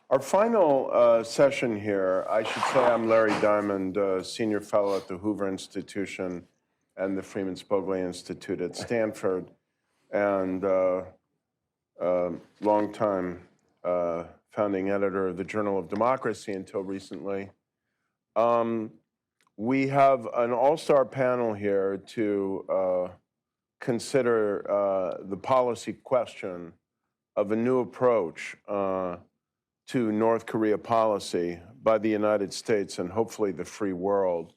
Our final session here, I should say I'm Larry Diamond, Senior Fellow at the Hoover Institution and the Freeman Spogli Institute at Stanford, and longtime founding editor of the Journal of Democracy until recently. We have an all-star panel here to consider the policy question of a new approach to North Korea policy by the United States and hopefully the free world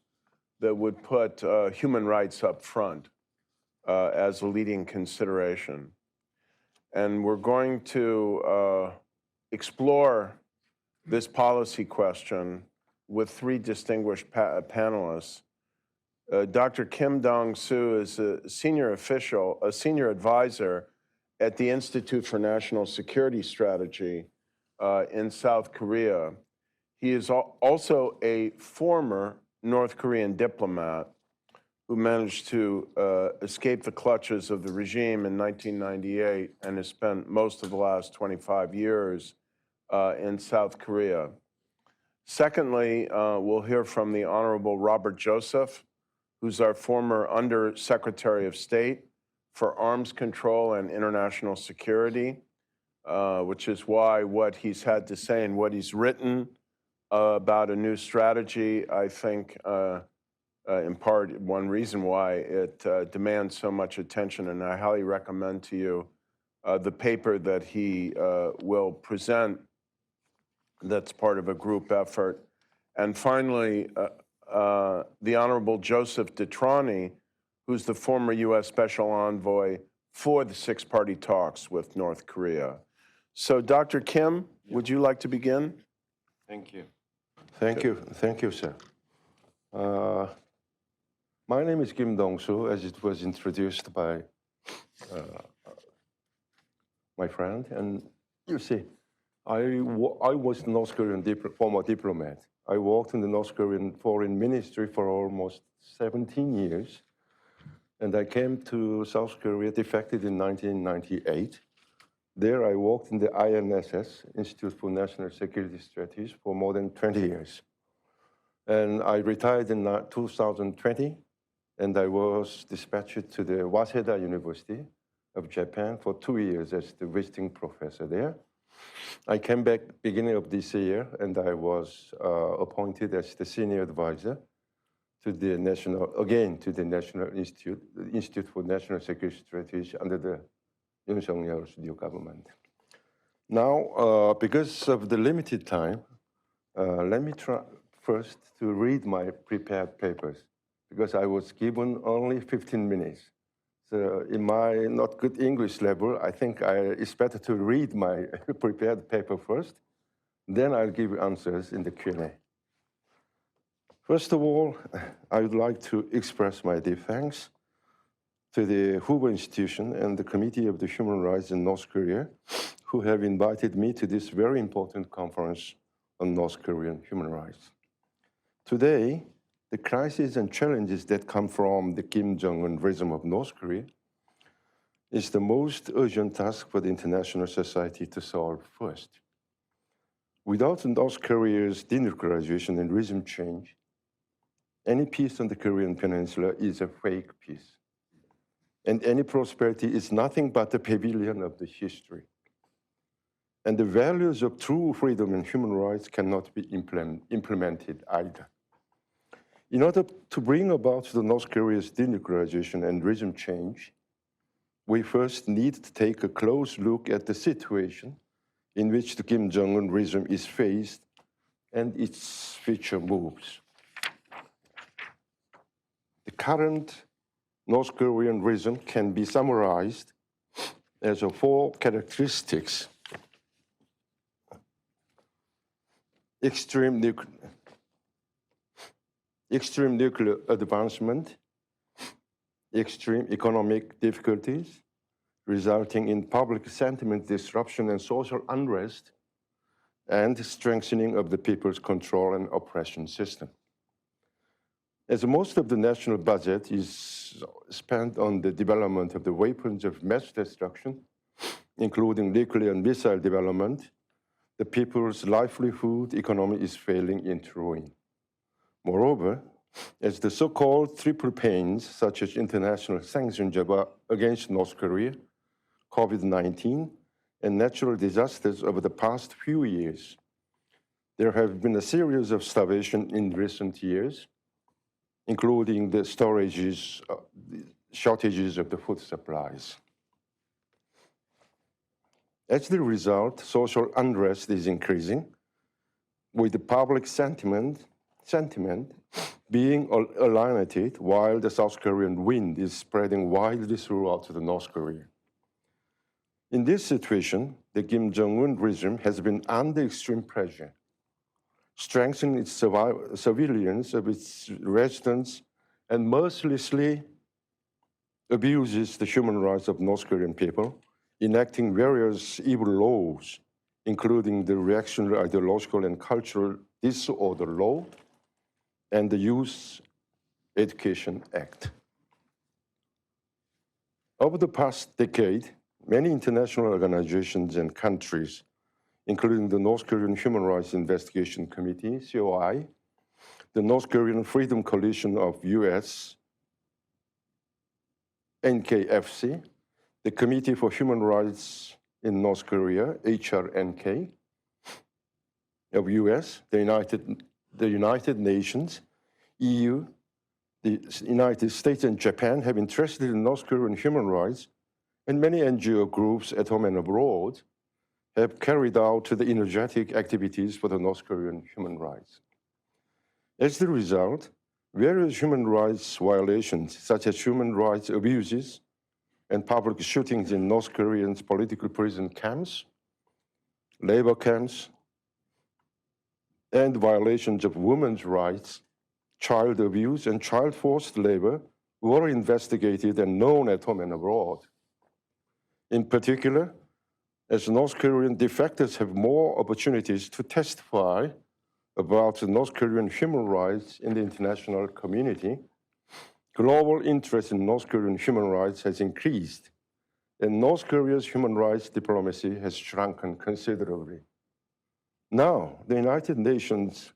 that would put human rights up front as a leading consideration. And we're going to explore this policy question with three distinguished panelists. Dr. Kim Dong-soo is a senior advisor at the Institute for National Security Strategy in South Korea. He is also a former North Korean diplomat who managed to escape the clutches of the regime in 1998 and has spent most of the last 25 years in South Korea. Secondly, we'll hear from the Honorable Robert Joseph, who's our former Under Secretary of State for Arms Control and International Security, which is why what he's had to say and what he's written about a new strategy, I think, in part, one reason why it demands so much attention, and I highly recommend to you the paper that he will present that's part of a group effort. And finally, the Honorable Joseph DeTrani, who's the former U.S. Special Envoy for the six-party talks with North Korea. So, Dr. Kim, would you like to begin? Thank you. Thank you, sir. My name is Kim Dong-soo, as it was introduced by my friend. And you see, I was a North Korean former diplomat. I worked in the North Korean Foreign Ministry for almost 17 years. And I came to South Korea, defected in 1998. There I worked in the INSS, Institute for National Security Strategies, for more than 20 years. And I retired in 2020, and I was dispatched to the Waseda University of Japan for 2 years as the visiting professor there. I came back beginning of this year, and I was appointed as the senior advisor to the National Institute for National Security Strategy under the Yoon Suk-yeol's new government. Now, because of the limited time, let me try first to read my prepared papers, because I was given only 15 minutes. So in my not good English level, I think it's better to read my prepared paper first, then I'll give you answers in the Q&A. First of all, I would like to express my deep thanks to the Hoover Institution and the Committee of the Human Rights in North Korea, who have invited me to this very important conference on North Korean human rights. Today, the crises and challenges that come from the Kim Jong-un regime of North Korea is the most urgent task for the international society to solve first. Without North Korea's denuclearization and regime change, any peace on the Korean Peninsula is a fake peace. And any prosperity is nothing but a pavilion of the history. And the values of true freedom and human rights cannot be implemented either. In order to bring about the North Korea's denuclearization and regime change, we first need to take a close look at the situation in which the Kim Jong-un regime is faced and its future moves. The current North Korean regime can be summarized as four characteristics: extreme nuclear advancement, extreme economic difficulties, resulting in public sentiment disruption and social unrest, and strengthening of the people's control and oppression system. As most of the national budget is spent on the development of the weapons of mass destruction, including nuclear and missile development, the people's livelihood economy is failing into ruin. Moreover, as the so-called triple pains, such as international sanctions against North Korea, COVID-19, and natural disasters over the past few years, there have been a series of starvation in recent years, including the shortages of the food supplies. As the result, social unrest is increasing, with the public sentiment being alienated while the South Korean wind is spreading widely throughout the North Korea. In this situation, the Kim Jong-un regime has been under extreme pressure, strengthening its surveillance of its residents and mercilessly abuses the human rights of North Korean people, enacting various evil laws, including the Reactionary Ideological and Cultural Disorder Law and the Youth Education Act. Over the past decade, many international organizations and countries, including the North Korean Human Rights Investigation Committee, COI, the North Korean Freedom Coalition of US, NKFC, the Committee for Human Rights in North Korea, HRNK, of US, the United Nations, EU, the United States and Japan have interested in North Korean human rights, and many NGO groups at home and abroad have carried out the energetic activities for the North Korean human rights. As the result, various human rights violations, such as human rights abuses and public shootings in North Koreans' political prison camps, labor camps, and violations of women's rights, child abuse, and child forced labor were investigated and known at home and abroad. In particular, as North Korean defectors have more opportunities to testify about the North Korean human rights in the international community, global interest in North Korean human rights has increased, and North Korea's human rights diplomacy has shrunken considerably. Now, the United Nations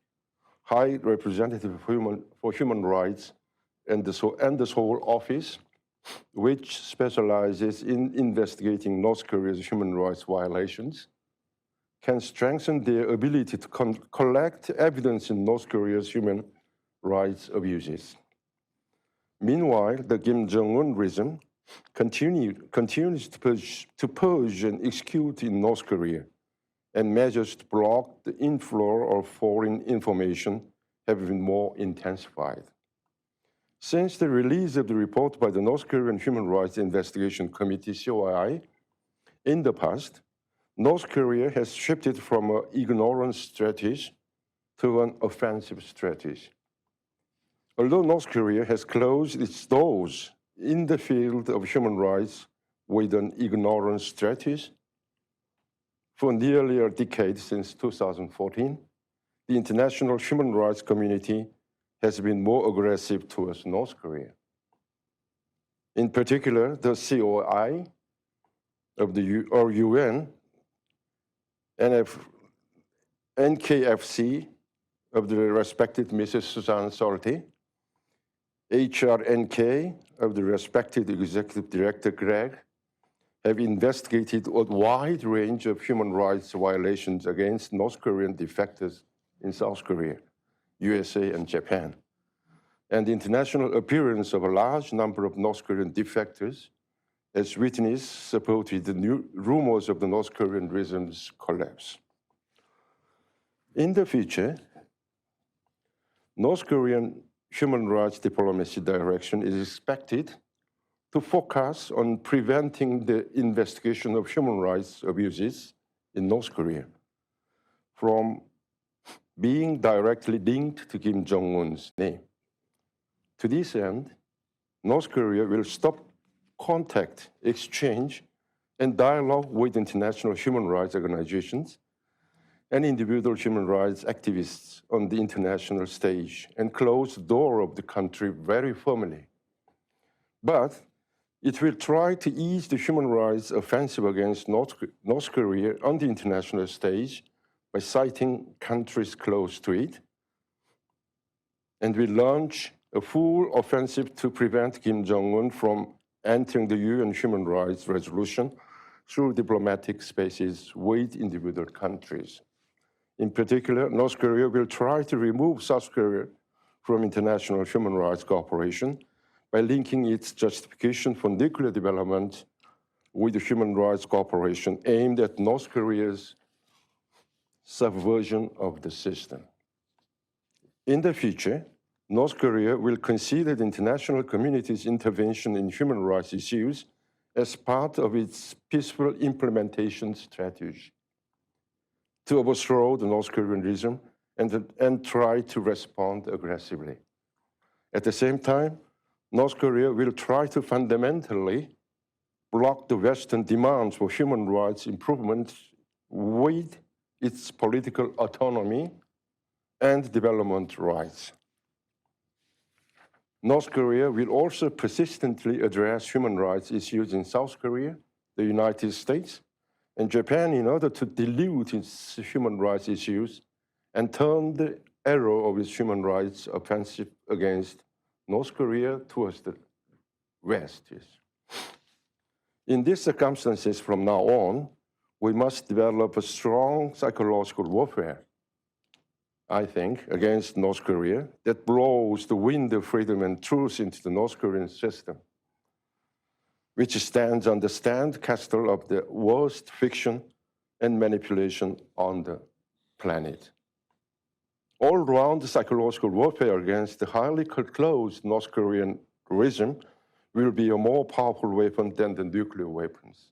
High Representative for Human Rights and the Seoul office, which specializes in investigating North Korea's human rights violations, can strengthen their ability to collect evidence in North Korea's human rights abuses. Meanwhile, the Kim Jong-un regime continues to purge and execute in North Korea, and measures to block the inflow of foreign information have been more intensified. Since the release of the report by the North Korean Human Rights Investigation Committee, COI, in the past, North Korea has shifted from an ignorance strategy to an offensive strategy. Although North Korea has closed its doors in the field of human rights with an ignorance strategy, for nearly a decade since 2014, the international human rights community has been more aggressive towards North Korea. In particular, the COI of the UN, NKFC of the respected Mrs. Susan Solti, HRNK of the respected Executive Director Greg, have investigated a wide range of human rights violations against North Korean defectors in South Korea, USA, and Japan. And the international appearance of a large number of North Korean defectors as witness supported the new rumors of the North Korean regime's collapse. In the future, North Korean human rights diplomacy direction is expected to focus on preventing the investigation of human rights abuses in North Korea from being directly linked to Kim Jong-un's name. To this end, North Korea will stop contact, exchange, and dialogue with international human rights organizations and individual human rights activists on the international stage and close the door of the country very firmly. But it will try to ease the human rights offensive against North Korea on the international stage by citing countries close to it, and we launch a full offensive to prevent Kim Jong-un from entering the UN Human Rights Resolution through diplomatic spaces with individual countries. In particular, North Korea will try to remove South Korea from international human rights cooperation by linking its justification for nuclear development with the human rights cooperation aimed at North Korea's subversion of the system. In the future, North Korea will consider the international community's intervention in human rights issues as part of its peaceful implementation strategy to overthrow the North Korean regime and try to respond aggressively. At the same time, North Korea will try to fundamentally block the Western demands for human rights improvement with its political autonomy and development rights. North Korea will also persistently address human rights issues in South Korea, the United States, and Japan in order to dilute its human rights issues and turn the arrow of its human rights offensive against North Korea towards the West. In these circumstances, from now on, we must develop a strong psychological warfare, I think, against North Korea that blows the wind of freedom and truth into the North Korean system, which stands on the sandcastle of the worst fiction and manipulation on the planet. All-round psychological warfare against the highly closed North Korean regime will be a more powerful weapon than the nuclear weapons.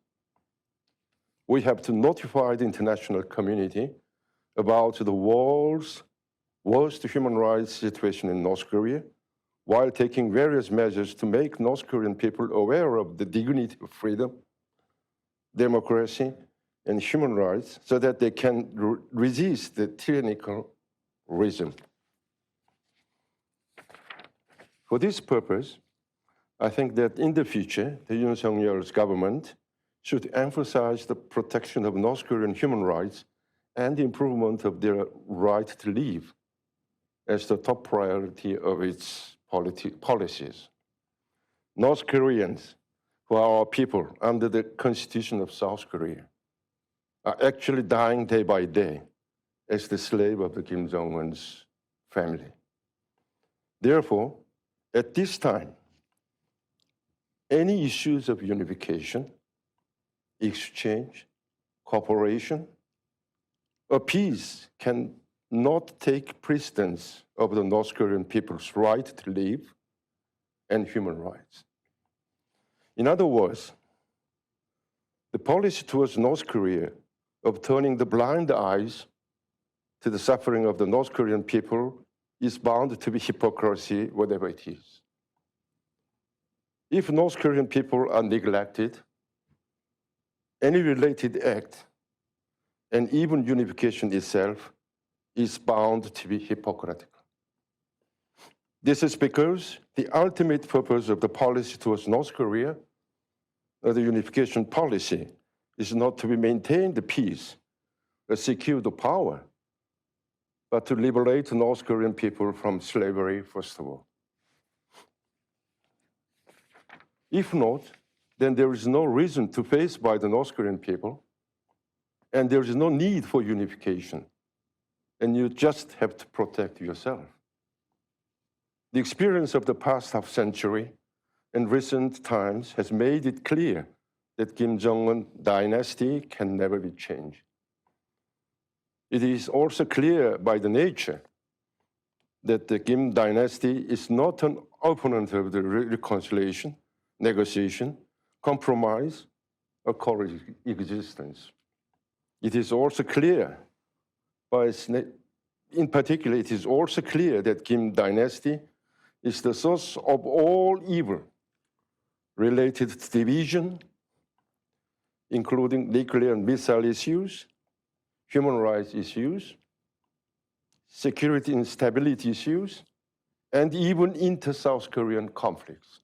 We have to notify the international community about the world's worst human rights situation in North Korea, while taking various measures to make North Korean people aware of the dignity of freedom, democracy, and human rights so that they can resist the tyrannical regime. For this purpose, I think that in the future, the Yoon Suk-yeol's government should emphasize the protection of North Korean human rights and the improvement of their right to live as the top priority of its policies. North Koreans, who are our people under the Constitution of South Korea, are actually dying day by day as the slave of the Kim Jong-un's family. Therefore, at this time, any issues of unification, exchange, cooperation, or peace can not take precedence over the North Korean people's right to live and human rights. In other words, the policy towards North Korea of turning the blind eyes to the suffering of the North Korean people is bound to be hypocrisy, whatever it is. If North Korean people are neglected, any related act, and even unification itself, is bound to be hypocritical. This is because the ultimate purpose of the policy towards North Korea, or the unification policy, is not to maintain the peace or secure the power, but to liberate North Korean people from slavery, first of all. If not, then there is no reason to face by the North Korean people, and there is no need for unification, and you just have to protect yourself. The experience of the past half century and recent times has made it clear that Kim Jong-un dynasty can never be changed. It is also clear by the nature that the Kim dynasty is not an opponent of the reconciliation, negotiation, compromise, or coexistence. It is also clear, in particular, it is also clear that Kim dynasty is the source of all evil related to division, including nuclear and missile issues, human rights issues, security and stability issues, and even inter-South Korean conflicts.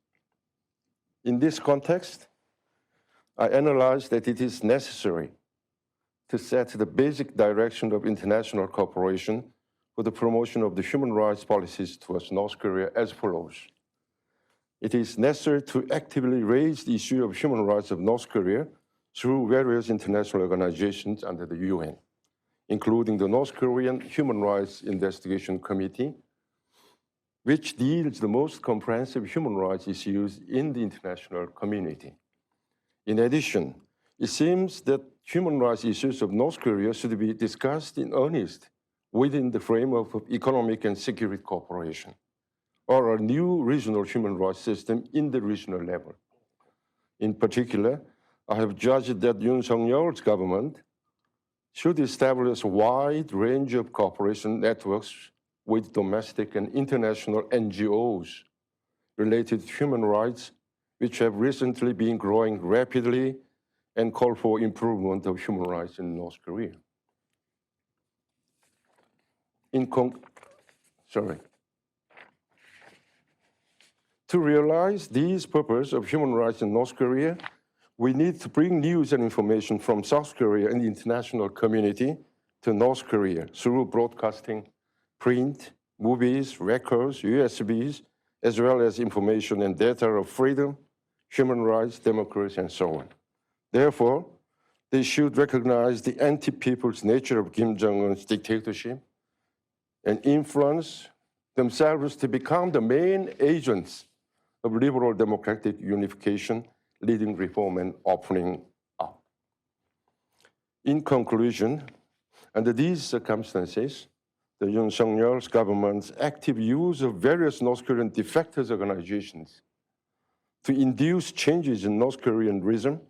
In this context, I analyze that it is necessary to set the basic direction of international cooperation for the promotion of the human rights policies towards North Korea as follows. It is necessary to actively raise the issue of human rights of North Korea through various international organizations under the UN, including the North Korean Human Rights Investigation Committee, which deals the most comprehensive human rights issues in the international community. In addition, it seems that human rights issues of North Korea should be discussed in earnest within the framework of economic and security cooperation, or a new regional human rights system in the regional level. In particular, I have judged that Yoon Suk-yeol's government should establish a wide range of cooperation networks with domestic and international NGOs related to human rights, which have recently been growing rapidly and call for improvement of human rights in North Korea. To realize these purposes of human rights in North Korea, we need to bring news and information from South Korea and the international community to North Korea through broadcasting, print, movies, records, USBs, as well as information and data of freedom, human rights, democracy, and so on. Therefore, they should recognize the anti-people's nature of Kim Jong-un's dictatorship and influence themselves to become the main agents of liberal democratic unification, leading reform and opening up. In conclusion, under these circumstances, the Yoon Suk-yeol's government's active use of various North Korean defectors organizations to induce changes in North Korean regime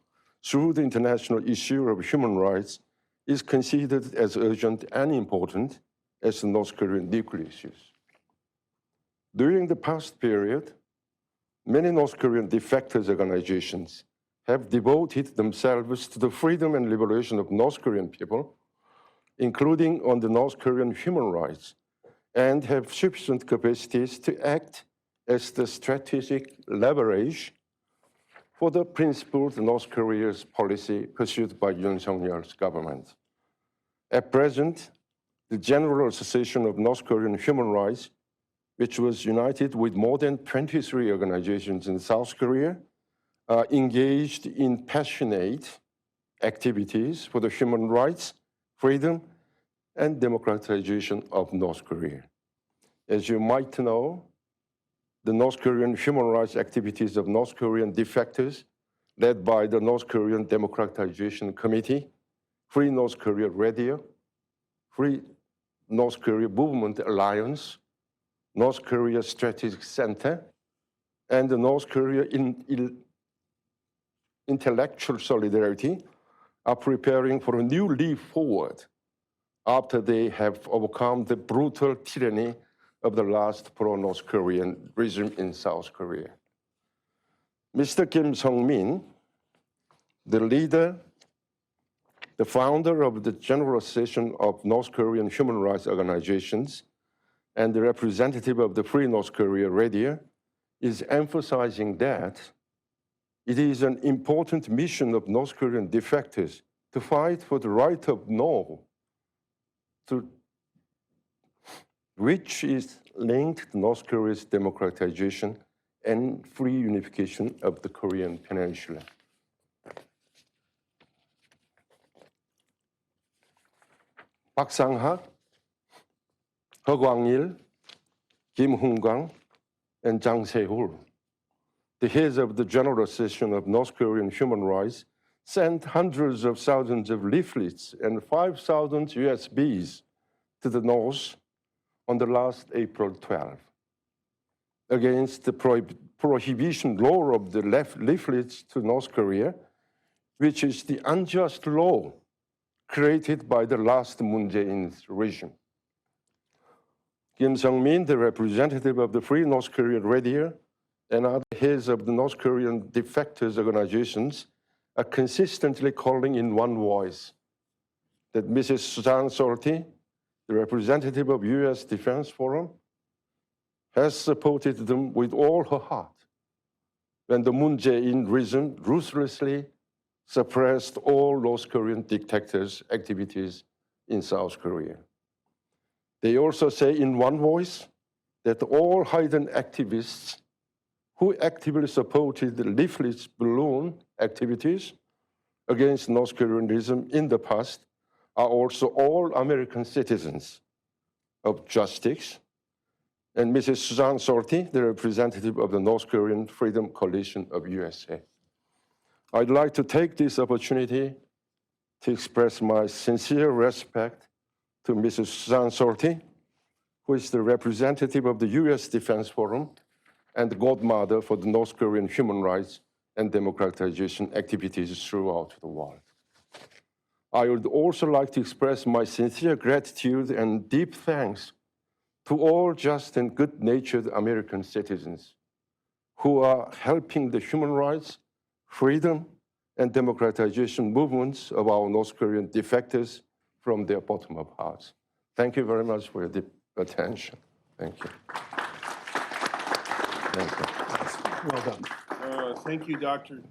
through the international issue of human rights is considered as urgent and important as the North Korean nuclear issues. During the past period, many North Korean defectors organizations have devoted themselves to the freedom and liberation of North Korean people, including on the North Korean human rights, and have sufficient capacities to act as the strategic leverage for the principled North Korea's policy pursued by Yoon Suk-yeol's government. At present, the General Association of North Korean Human Rights, which was united with more than 23 organizations in South Korea, are engaged in passionate activities for the human rights, freedom, and democratization of North Korea. As you might know, the North Korean human rights activities of North Korean defectors, led by the North Korean Democratization Committee, Free North Korea Radio, Free North Korea Movement Alliance, North Korea Strategic Center, and the North Korea Intellectual Solidarity are preparing for a new leap forward after they have overcome the brutal tyranny of the last pro-North Korean regime in South Korea. Mr. Kim Sung-min, the leader, the founder of the General Association of North Korean Human Rights Organizations, and the representative of the Free North Korea Radio, is emphasizing that it is an important mission of North Korean defectors to fight for the right of no, which is linked to North Korea's democratization and free unification of the Korean Peninsula. Park Sang-hak, He Kwang-il, Kim Hoon-kwang, and Jang Se-hul, the heads of the General Association of North Korean Human Rights, sent hundreds of thousands of leaflets and 5,000 USBs to the North on the last April 12, against the prohibition law of the leaflets to North Korea, which is the unjust law created by the last Moon Jae-in's regime. Kim Sung-min, the representative of the Free North Korean Radio, and other heads of the North Korean defectors organizations are consistently calling in one voice that Mrs. Susan Solti, the representative of U.S. Defense Forum, has supported them with all her heart when the Moon Jae-in regime ruthlessly suppressed all North Korean dictators' activities in South Korea. They also say in one voice that all hidden activists who actively supported the leaflet balloon activities against North Koreanism in the past are also all American citizens of justice. And Mrs. Susan Sorty, the representative of the North Korean Freedom Coalition of USA. I'd like to take this opportunity to express my sincere respect to Mrs. Susan Sorty, who is the representative of the US Defense Forum and the godmother for the North Korean human rights and democratization activities throughout the world. I would also like to express my sincere gratitude and deep thanks to all just and good-natured American citizens who are helping the human rights, freedom, and democratization movements of our North Korean defectors from their bottom of hearts. Thank you very much for your deep attention. Thank you. Thank you. Well done. Thank you, Dr.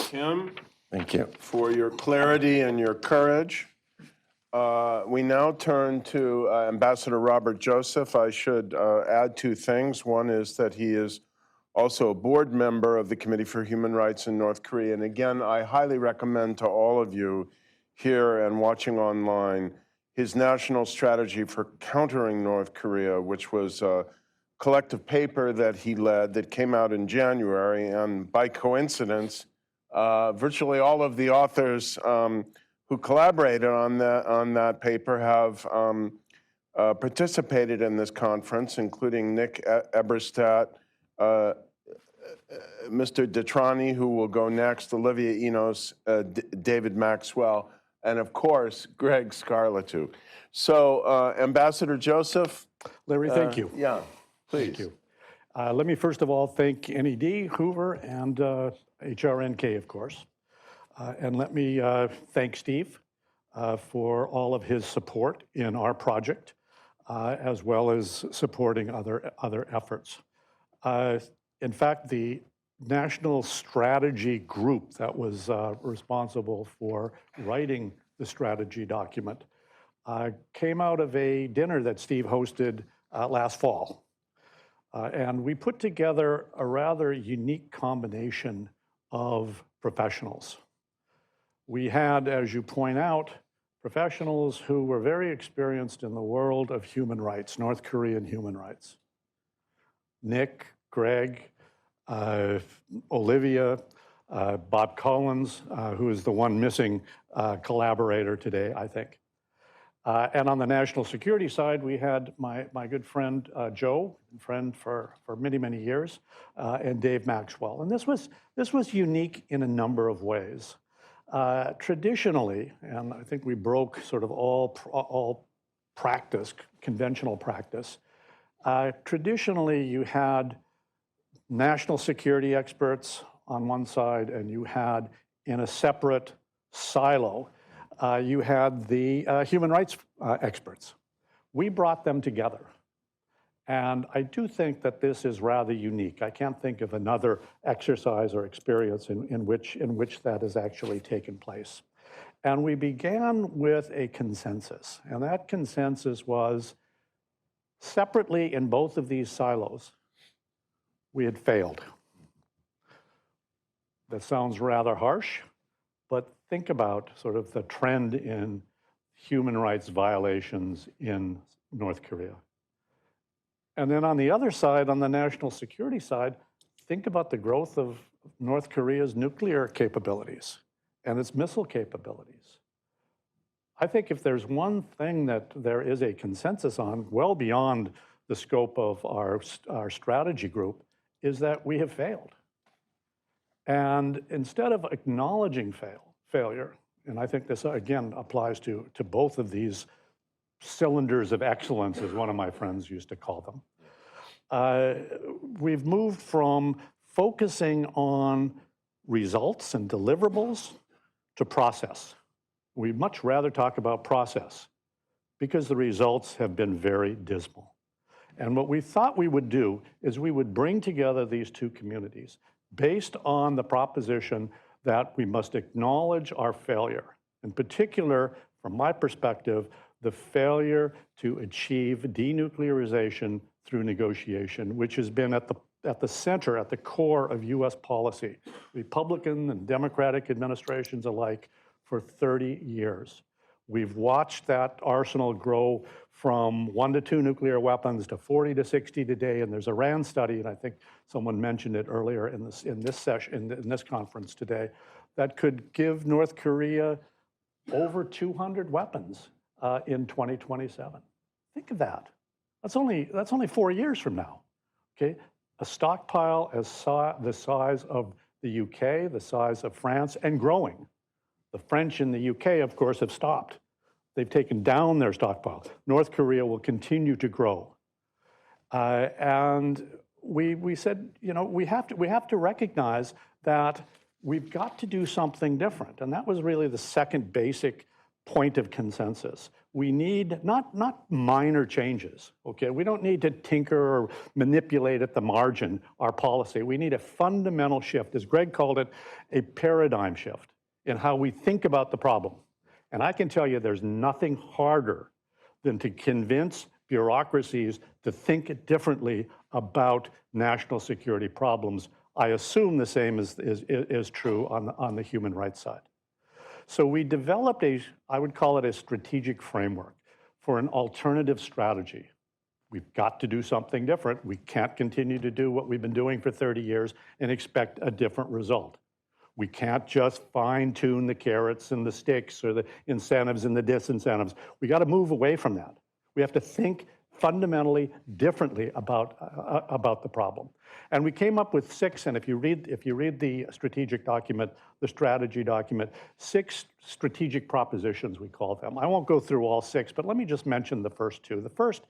Kim, Thank you. for your clarity and your courage. We now turn to Ambassador Robert Joseph. I should add two things. One is that he is also a board member of the Committee for Human Rights in North Korea. And again, I highly recommend to all of you here and watching online his national strategy for countering North Korea, which was a collective paper that he led that came out in January. And by coincidence, virtually all of the authors who collaborated on that paper have participated in this conference, including Nick Eberstadt, Mr. DeTrani, who will go next, Olivia Enos, David Maxwell, and of course, Greg Scarlatu. So, Ambassador Joseph. Larry, thank you. Yeah, please. Thank you. Let me first of all thank NED, Hoover, and HRNK, of course. And let me thank Steve for all of his support in our project, as well as supporting other efforts. In fact, the national strategy group that was responsible for writing the strategy document came out of a dinner that Steve hosted last fall. And we put together a rather unique combination of professionals. We had, as you point out, professionals who were very experienced in the world of human rights, North Korean human rights. Nick, Greg, Olivia, Bob Collins, who is the one missing collaborator today, I think. And on the national security side, we had my good friend Joe, friend for many, many years, and Dave Maxwell. And this was unique in a number of ways. Traditionally, and I think we broke sort of all practice, conventional practice, traditionally you had national security experts on one side, and you had, in a separate silo, you had the human rights experts. We brought them together. And I do think that this is rather unique. I can't think of another exercise or experience in which that has actually taken place. And we began with a consensus. And that consensus was, separately in both of these silos, we had failed. That sounds rather harsh, but think about sort of the trend in human rights violations in North Korea. And then on the other side, on the national security side, think about the growth of North Korea's nuclear capabilities and its missile capabilities. I think if there's one thing that there is a consensus on, well beyond the scope of our strategy group, is that we have failed. And instead of acknowledging failure, and I think this again applies to both of these cylinders of excellence, as one of my friends used to call them, we've moved from focusing on results and deliverables to process. We'd much rather talk about process because the results have been very dismal. And what we thought we would do is we would bring together these two communities based on the proposition that we must acknowledge our failure. In particular, from my perspective, the failure to achieve denuclearization through negotiation, which has been at the center, at the core of US policy, Republican and Democratic administrations alike, for 30 years. We've watched that arsenal grow from 1 to 2 nuclear weapons to 40 to 60 today, and there's a RAND study, and I think someone mentioned it earlier in this conference today, that could give North Korea over 200 weapons in 2027. Think of that. That's only 4 years from now. Okay, a stockpile the size of the UK, the size of France, and growing. The French and the UK, of course, have stopped. They've taken down their stockpile. North Korea will continue to grow. And we said, we have to recognize that we've got to do something different. And that was really the second basic point of consensus. We need not minor changes, okay? We don't need to tinker or manipulate at the margin our policy. We need a fundamental shift, as Greg called it, a paradigm shift in how we think about the problem. And I can tell you there's nothing harder than to convince bureaucracies to think differently about national security problems. I assume the same is true on the human rights side. So we developed I would call it a strategic framework for an alternative strategy. We've got to do something different. We can't continue to do what we've been doing for 30 years and expect a different result. We can't just fine-tune the carrots and the sticks or the incentives and the disincentives. We got to move away from that. We have to think fundamentally differently about the problem. And we came up with 6, and if you read the strategic document, the strategy document, 6 strategic propositions, we call them. I won't go through all 6, but let me just mention the first 2. The first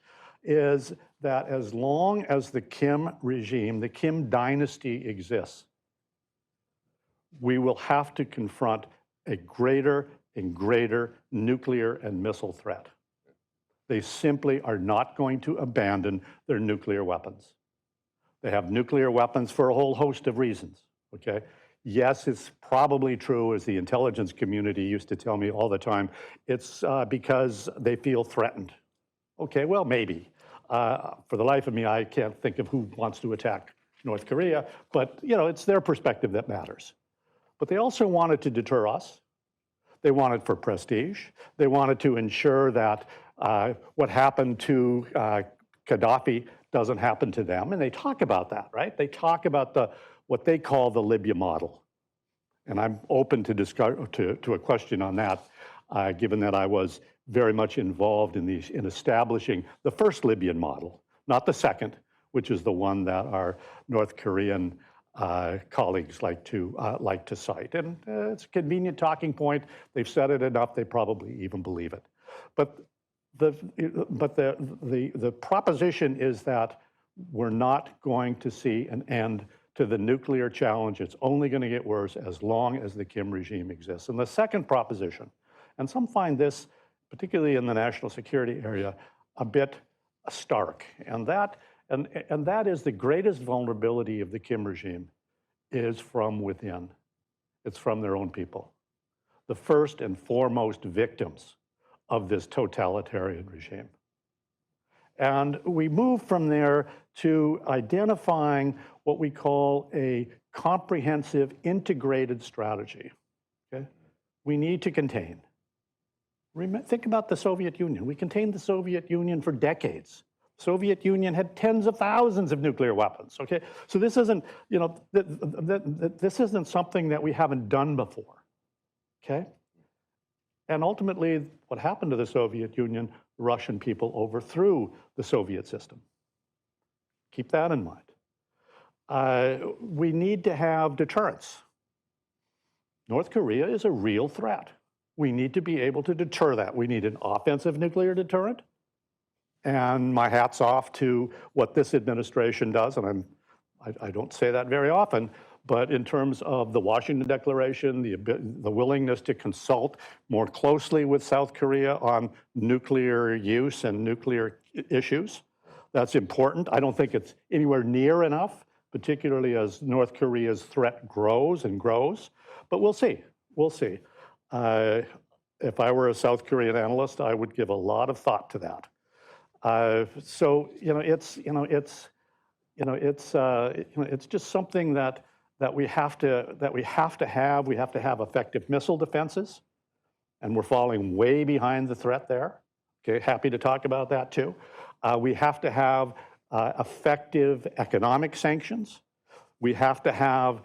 is that as long as the Kim regime, the Kim dynasty exists, we will have to confront a greater and greater nuclear and missile threat. They simply are not going to abandon their nuclear weapons. They have nuclear weapons for a whole host of reasons, okay? Yes, it's probably true, as the intelligence community used to tell me all the time, it's because they feel threatened. Okay, well, maybe. For the life of me, I can't think of who wants to attack North Korea, but it's their perspective that matters. But they also wanted to deter us. They wanted for prestige. They wanted to ensure that what happened to Gaddafi doesn't happen to them. And they talk about that, right? They talk about what they call the Libya model. And I'm open to a question on that, given that I was very much involved in establishing the first Libyan model, not the second, which is the one that our North Korean colleagues like to cite. And it's a convenient talking point. They've said it enough, they probably even believe it. But the proposition is that we're not going to see an end to the nuclear challenge. It's only going to get worse as long as the Kim regime exists. And the second proposition, and some find this, particularly in the national security area, a bit stark, and that is the greatest vulnerability of the Kim regime is from within. It's from their own people. The first and foremost victims of this totalitarian regime. And we move from there to identifying what we call a comprehensive integrated strategy. Okay? We need to contain. Think about the Soviet Union. We contained the Soviet Union for decades. The Soviet Union had tens of thousands of nuclear weapons. Okay, so this isn't, this isn't something that we haven't done before. Okay, and ultimately, what happened to the Soviet Union? The Russian people overthrew the Soviet system. Keep that in mind. We need to have deterrence. North Korea is a real threat. We need to be able to deter that. We need an offensive nuclear deterrent. And my hat's off to what this administration does, and I don't say that very often, but in terms of the Washington Declaration, the willingness to consult more closely with South Korea on nuclear use and nuclear issues, that's important. I don't think it's anywhere near enough, particularly as North Korea's threat grows and grows. But we'll see. We'll see. If I were a South Korean analyst, I would give a lot of thought to that. It's just something that we have to have. We have to have effective missile defenses, and we're falling way behind the threat there. Okay, happy to talk about that too. We have to have effective economic sanctions. We have to have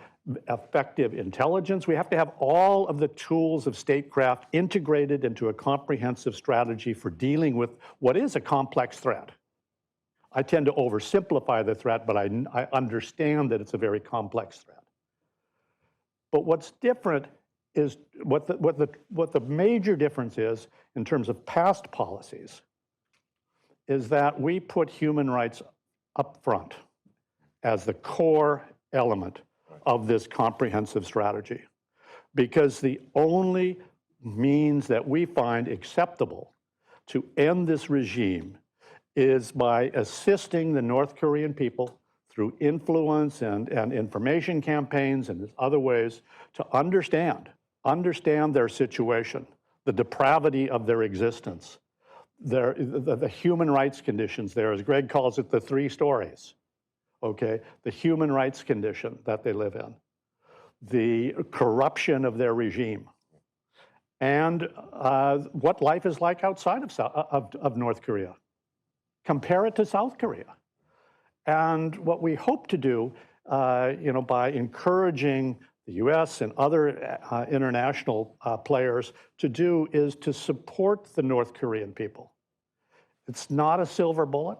effective intelligence. We have to have all of the tools of statecraft integrated into a comprehensive strategy for dealing with what is a complex threat. I tend to oversimplify the threat, but I understand that it's a very complex threat. But what's different is what the major difference is in terms of past policies is that we put human rights up front as the core element of this comprehensive strategy, because the only means that we find acceptable to end this regime is by assisting the North Korean people through influence and information campaigns and other ways to understand their situation, the depravity of their existence, the human rights conditions there, as Greg calls it, the 3 stories. Okay, the human rights condition that they live in, the corruption of their regime, and what life is like outside of North Korea. Compare it to South Korea. And what we hope to do, by encouraging the US and other international players to do is to support the North Korean people. It's not a silver bullet.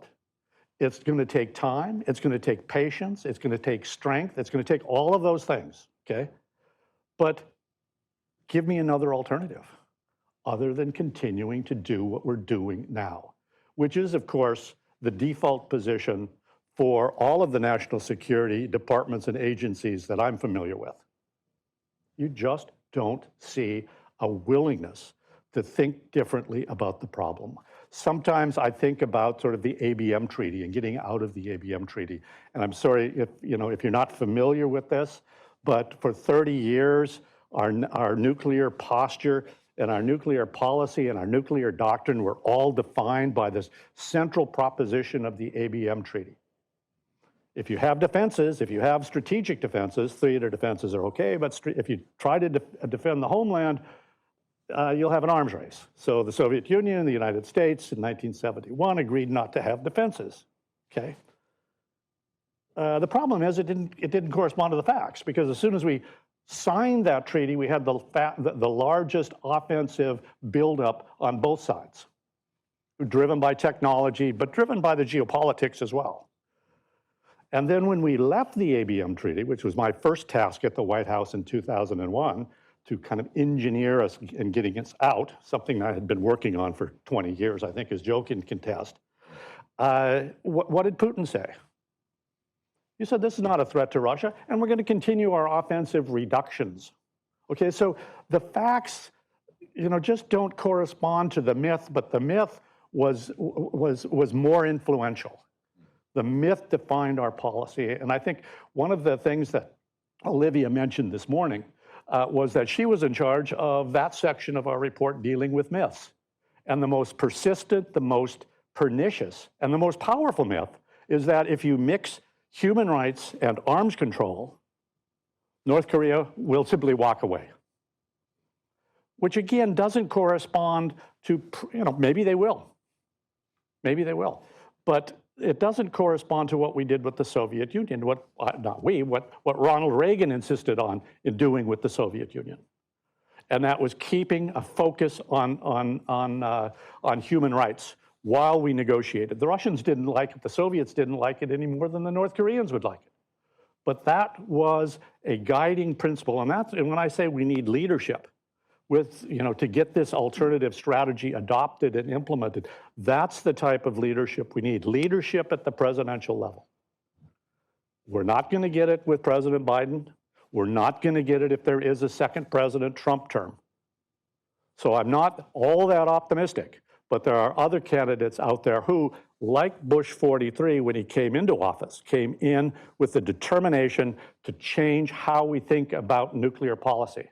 It's going to take time, it's going to take patience, it's going to take strength, it's going to take all of those things, okay? But give me another alternative other than continuing to do what we're doing now, which is, of course, the default position for all of the national security departments and agencies that I'm familiar with. You just don't see a willingness to think differently about the problem. Sometimes I think about sort of the ABM treaty and getting out of the ABM treaty. And I'm sorry if you're not familiar with this, but for 30 years, our nuclear posture and our nuclear policy and our nuclear doctrine were all defined by this central proposition of the ABM treaty. If you have defenses, if you have strategic defenses, theater defenses are okay, but if you try to defend the homeland, you'll have an arms race. So the Soviet Union and the United States in 1971 agreed not to have defenses, okay? The problem is it didn't correspond to the facts, because as soon as we signed that treaty, we had the largest offensive buildup on both sides, driven by technology, but driven by the geopolitics as well. And then when we left the ABM treaty, which was my first task at the White House in 2001, to kind of engineer us in getting us out, something I had been working on for 20 years, I think, as Joe can contest. What did Putin say? He said, this is not a threat to Russia, and we're going to continue our offensive reductions. Okay, so the facts, just don't correspond to the myth, but the myth was more influential. The myth defined our policy, and I think one of the things that Olivia mentioned this morning was that she was in charge of that section of our report dealing with myths. And the most persistent, the most pernicious, and the most powerful myth is that if you mix human rights and arms control, North Korea will simply walk away. Which again doesn't correspond to, maybe they will. Maybe they will. But it doesn't correspond to what we did with the Soviet Union, what Ronald Reagan insisted on in doing with the Soviet Union. And that was keeping a focus on human rights while we negotiated. The Russians didn't like it, the Soviets didn't like it any more than the North Koreans would like it. But that was a guiding principle, and when I say we need leadership, to get this alternative strategy adopted and implemented, that's the type of leadership we need. Leadership at the presidential level. We're not going to get it with President Biden. We're not going to get it if there is a second President Trump term. So I'm not all that optimistic, but there are other candidates out there who, like Bush 43 when he came into office, came in with the determination to change how we think about nuclear policy.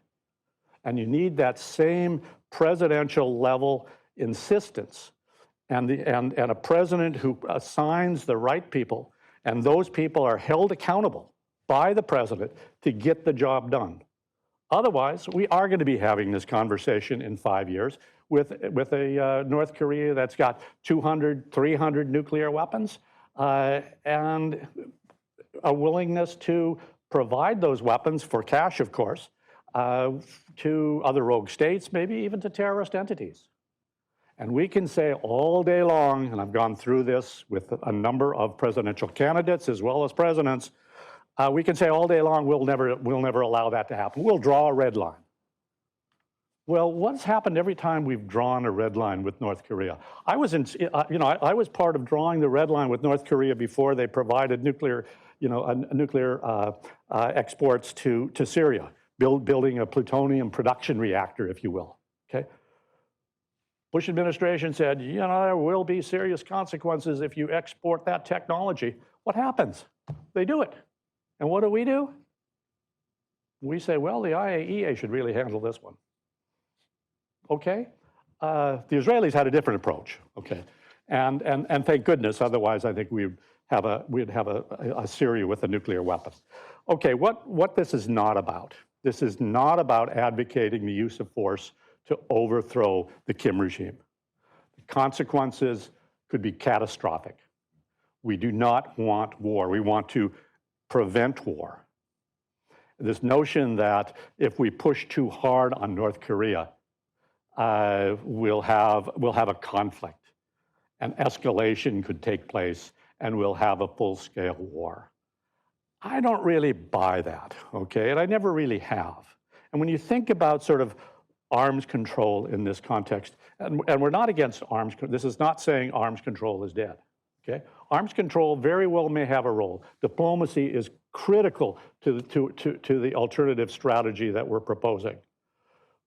And you need that same presidential level insistence and a president who assigns the right people, and those people are held accountable by the president to get the job done. Otherwise, we are going to be having this conversation in 5 years with a North Korea that's got 200, 300 nuclear weapons and a willingness to provide those weapons for cash, of course, to other rogue states, maybe even to terrorist entities. And we can say all day long, and I've gone through this with a number of presidential candidates as well as presidents, we can say all day long, we'll never allow that to happen. We'll draw a red line. Well, what's happened every time we've drawn a red line with North Korea? I was part of drawing the red line with North Korea before they provided nuclear exports to Syria, building a plutonium production reactor, if you will. Okay. Bush administration said, there will be serious consequences if you export that technology. What happens? They do it. And what do? We say, well, the IAEA should really handle this one. Okay? The Israelis had a different approach. Okay? And thank goodness, otherwise I think we'd have a Syria with a nuclear weapon. Okay, what this is not about. This is not about advocating the use of force to overthrow the Kim regime. The consequences could be catastrophic. We do not want war. We want to prevent war. This notion that if we push too hard on North Korea, we'll have a conflict, and escalation could take place, and we'll have a full-scale war. I don't really buy that, okay? And I never really have. And when you think about sort of arms control in this context, and we're not against arms, this is not saying arms control is dead, okay? Arms control very well may have a role. Diplomacy is critical to the alternative strategy that we're proposing.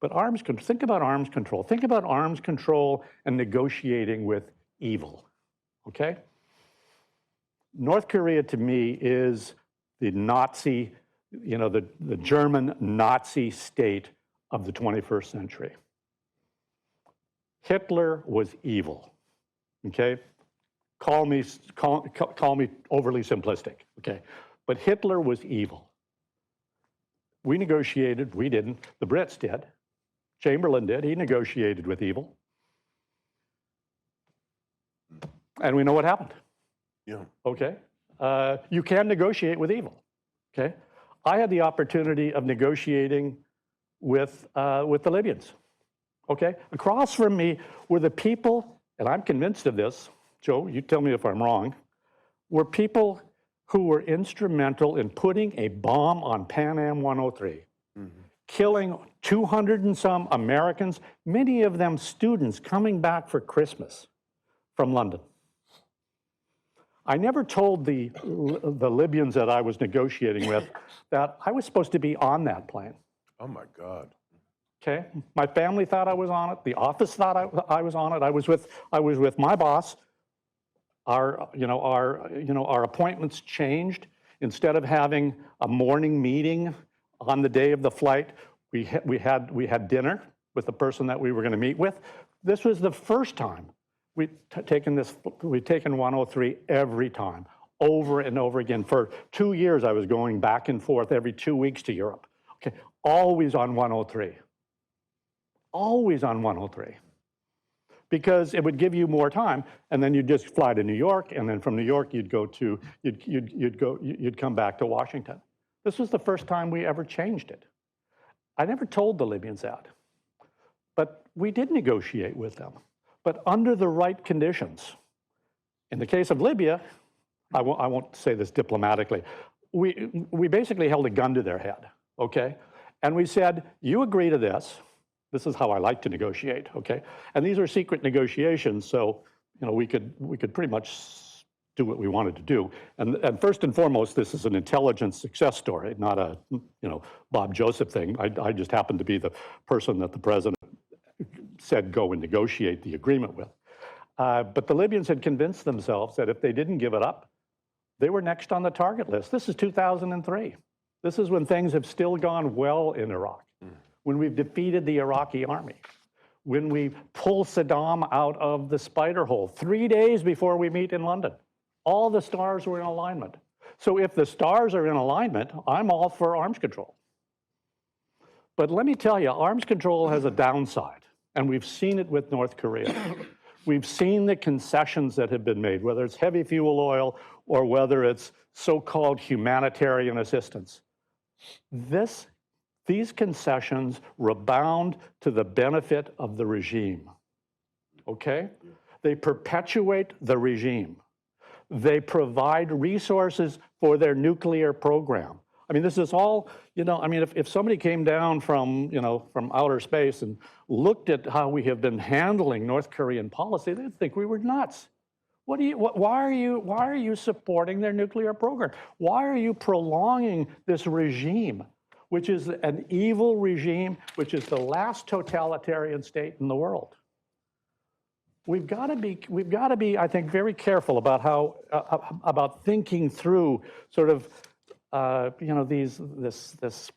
But think about arms control. Think about arms control and negotiating with evil, okay? North Korea, to me, is the Nazi, the German Nazi state of the 21st century. Hitler was evil, okay? Call me overly simplistic, okay? But Hitler was evil. We negotiated, we didn't, the Brits did. Chamberlain did, he negotiated with evil. And we know what happened. Yeah. Okay? You can negotiate with evil, okay? I had the opportunity of negotiating with the Libyans, okay? Across from me were the people, and I'm convinced of this, Joe, you tell me if I'm wrong, were people who were instrumental in putting a bomb on Pan Am 103, killing 200 and some Americans, many of them students coming back for Christmas from London. I never told the Libyans that I was negotiating with that I was supposed to be on that plane. Oh my God. Okay, my family thought I was on it. The office thought I was on it. I was with my boss. Our appointments changed. Instead of having a morning meeting on the day of the flight, we had dinner with the person that we were going to meet with. This was the first time we'd taken 103 every time, over and over again. For 2 years, I was going back and forth every 2 weeks to Europe. Okay, always on 103. Always on 103. Because it would give you more time, and then you'd just fly to New York, and then from New York you'd come back to Washington. This was the first time we ever changed it. I never told the Libyans that, but we did negotiate with them, but under the right conditions. In the case of Libya, I won't say this diplomatically, we basically held a gun to their head, okay? And we said, you agree to this. This is how I like to negotiate, okay? And these are secret negotiations, so we could pretty much do what we wanted to do. And first and foremost, this is an intelligence success story, not a Bob Joseph thing. I just happened to be the person that the president said go and negotiate the agreement with. But the Libyans had convinced themselves that if they didn't give it up, they were next on the target list. This is 2003. This is when things have still gone well in Iraq. when we've defeated the Iraqi army, when we pull Saddam out of the spider hole 3 days before we meet in London. All the stars were in alignment. So if the stars are in alignment, I'm all for arms control. But let me tell you, arms control has a downside, and we've seen it with North Korea. We've seen the concessions that have been made, whether it's heavy fuel oil or whether it's so-called humanitarian assistance. These concessions rebound to the benefit of the regime, okay? They perpetuate the regime. They provide resources for their nuclear program. I mean, this is all, I mean, if somebody came down from, from outer space and looked at how we have been handling North Korean policy, they'd think we were nuts. Why are you supporting their nuclear program? Why are you prolonging this regime, which is an evil regime, which is the last totalitarian state in the world? We've got to be, I think, very careful about about thinking through sort of, this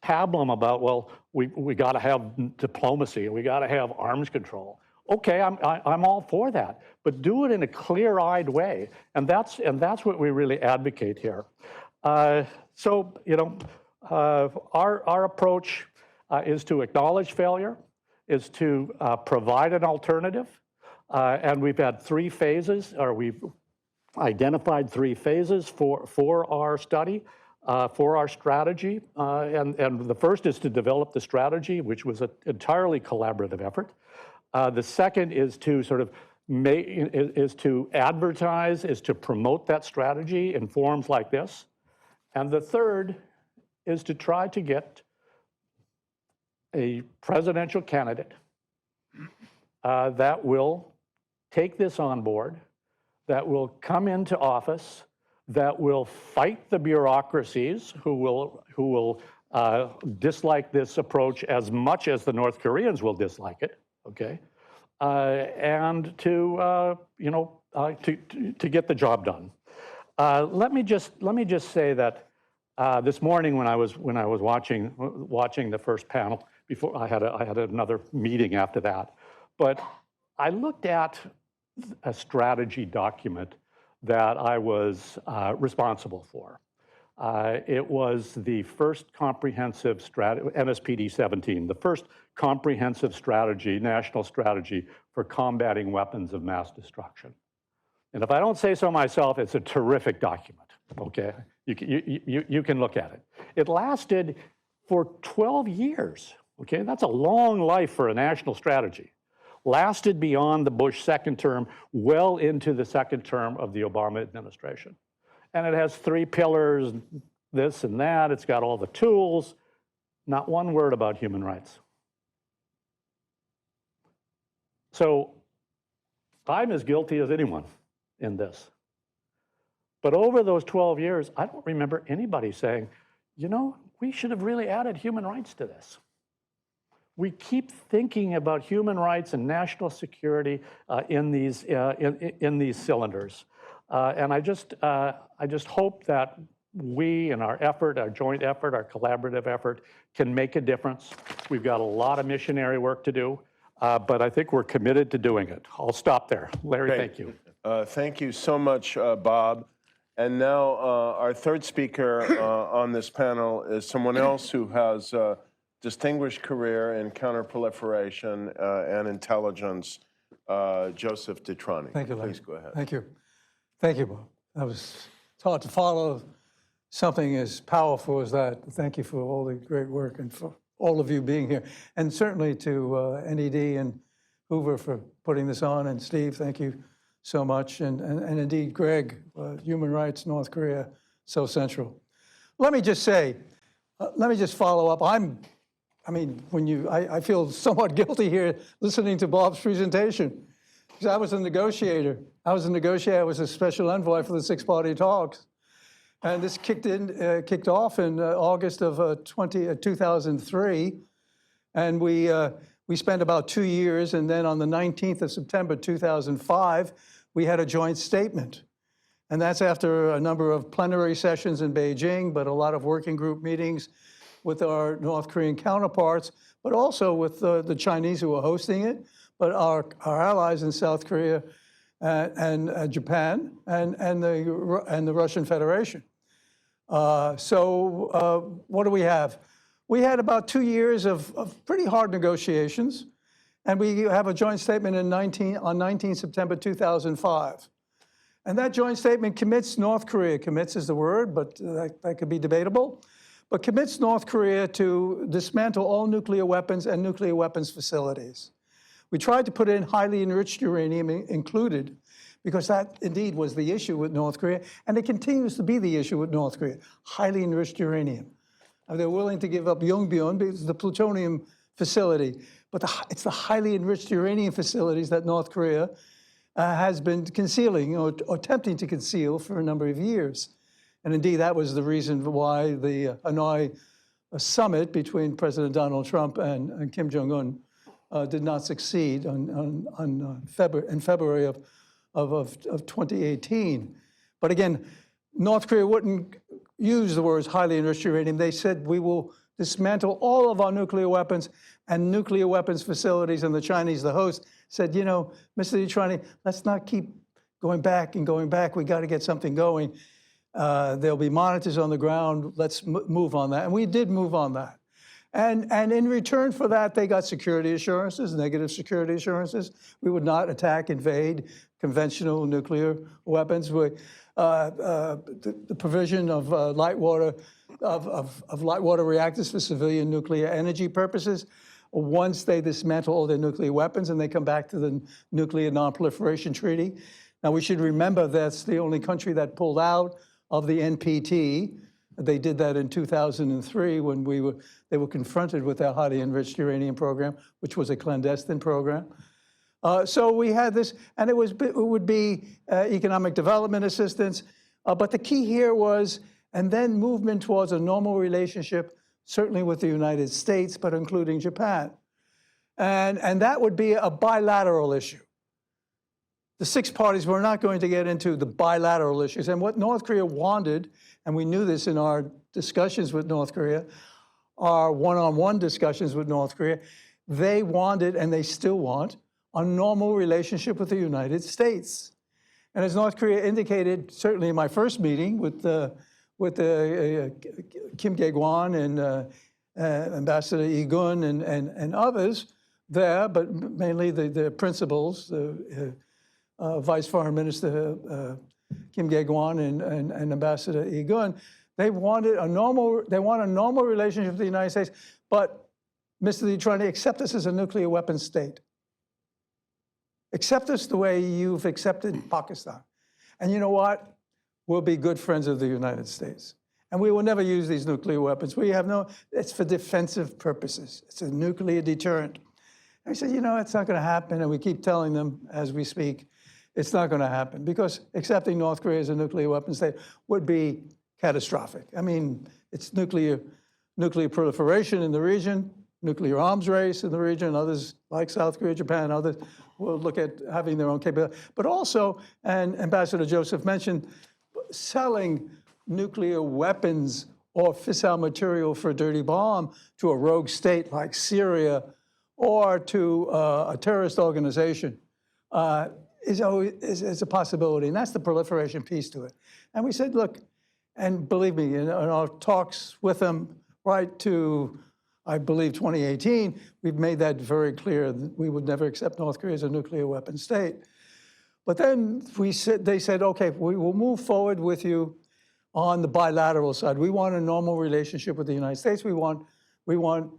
pablum about, well, we got to have diplomacy, we got to have arms control. Okay, I'm all for that, but do it in a clear-eyed way, and that's what we really advocate here. So, our approach is to acknowledge failure, is to provide an alternative. And we've had 3 phases, or we've identified 3 phases for our study, for our strategy. And the first is to develop the strategy, which was an entirely collaborative effort. The second is to sort of is to advertise, is to promote that strategy in forums like this. And the third is to try to get a presidential candidate that will take this on board, that will come into office, that will fight the bureaucracies who will dislike this approach as much as the North Koreans will dislike it, okay? And to get the job done. Let me just say that this morning when I was watching the first panel, before I had another meeting after that, but I looked at a strategy document that I was responsible for. It was the first comprehensive strategy, NSPD 17, the first comprehensive strategy, national strategy for combating weapons of mass destruction. And if I don't say so myself, it's a terrific document, okay? You can look at it. It lasted for 12 years, okay? That's a long life for a national strategy. Lasted beyond the Bush second term, well into the second term of the Obama administration. And it has 3 pillars, this and that. It's got all the tools. Not one word about human rights. So I'm as guilty as anyone in this. But over those 12 years, I don't remember anybody saying, we should have really added human rights to this. We keep thinking about human rights and national security in these cylinders, and I just hope that we, in our effort, our joint effort, our collaborative effort, can make a difference. We've got a lot of missionary work to do, but I think we're committed to doing it. I'll stop there, Larry. Great. Thank you. Thank you so much, Bob. And now our third speaker on this panel is someone else who has distinguished career in counterproliferation and intelligence, Joseph DeTrani. Thank you, Larry. Please go ahead. Thank you. Thank you, Bob. It's hard to follow something as powerful as that. Thank you for all the great work and for all of you being here. And certainly to NED and Hoover for putting this on. And Steve, thank you so much. And indeed, Greg, human rights, North Korea, so central. Let me just say, let me just follow up. I feel somewhat guilty here listening to Bob's presentation, because I was a negotiator. I was a special envoy for the 6-party talks. And this kicked off in August of 2003. And we spent about 2 years. And then on the 19th of September, 2005, we had a joint statement. And that's after a number of plenary sessions in Beijing, but a lot of working group meetings with our North Korean counterparts, but also with the Chinese who are hosting it, but our allies in South Korea and Japan and the Russian Federation. So what do we have? We had about 2 years of pretty hard negotiations, and we have a joint statement on 19 September 2005. And that joint statement commits North Korea, commits is the word, but that could be debatable, but commits North Korea to dismantle all nuclear weapons and nuclear weapons facilities. We tried to put in highly enriched uranium included, because that indeed was the issue with North Korea, and it continues to be the issue with North Korea, highly enriched uranium. And they're willing to give up Yongbyon because it's the plutonium facility, but it's the highly enriched uranium facilities that North Korea has been concealing or attempting to conceal for a number of years. And indeed, that was the reason why the Hanoi summit between President Donald Trump and Kim Jong-un did not succeed in February of 2018. But again, North Korea wouldn't use the words highly enriched uranium. They said, we will dismantle all of our nuclear weapons and nuclear weapons facilities, and the Chinese, the host, said, you know, Mr. DeTrani, let's not keep going back and going back. We got to get something going. There'll be monitors on the ground. Let's move on that. And we did move on that. And in return for that, they got security assurances, negative security assurances. We would not attack, invade conventional nuclear weapons. The provision of light water reactors for civilian nuclear energy purposes. Once they dismantle all their nuclear weapons and they come back to the Nuclear Non-Proliferation Treaty. Now, we should remember that's the only country that pulled out of the NPT. They did that in 2003 when they were confronted with their highly enriched uranium program, which was a clandestine program. So we had this, and it would be economic development assistance. But the key here was, and then movement towards a normal relationship, certainly with the United States, but including Japan. And that would be a bilateral issue. The six parties were not going to get into the bilateral issues. And what North Korea wanted, and we knew this in our discussions with North Korea, our one-on-one discussions with North Korea, they wanted, and they still want, a normal relationship with the United States. And as North Korea indicated, certainly in my first meeting with Kim Gae-gwan and Ambassador Lee-gun and others there, but mainly the principals, Vice Foreign Minister Kim Gae-gwan and Ambassador Lee-gun, they want a normal relationship with the United States, but Mr. DeTrani, accept us as a nuclear weapons state. Accept us the way you've accepted Pakistan. And you know what? We'll be good friends of the United States. And we will never use these nuclear weapons. It's for defensive purposes. It's a nuclear deterrent. And I said, you know, it's not going to happen. And we keep telling them as we speak, it's not going to happen because accepting North Korea as a nuclear weapons state would be catastrophic. I mean, it's nuclear proliferation in the region, nuclear arms race in the region, others like South Korea, Japan, others will look at having their own capability. But also, and Ambassador Joseph mentioned, selling nuclear weapons or fissile material for a dirty bomb to a rogue state like Syria or to a terrorist organization is a possibility. And that's the proliferation piece to it. And we said, look, and believe me, in our talks with them right to, I believe, 2018, we've made that very clear that we would never accept North Korea as a nuclear weapon state. But then they said, okay, we will move forward with you on the bilateral side. We want a normal relationship with the United States. We want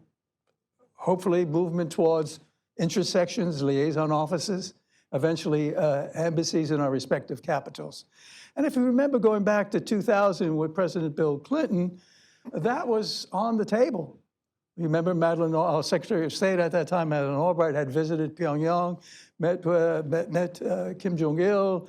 hopefully movement towards intersections, liaison offices, eventually embassies in our respective capitals. And if you remember going back to 2000 with President Bill Clinton, that was on the table. Remember our Secretary of State at that time, Madeleine Albright, had visited Pyongyang, met Kim Jong-il,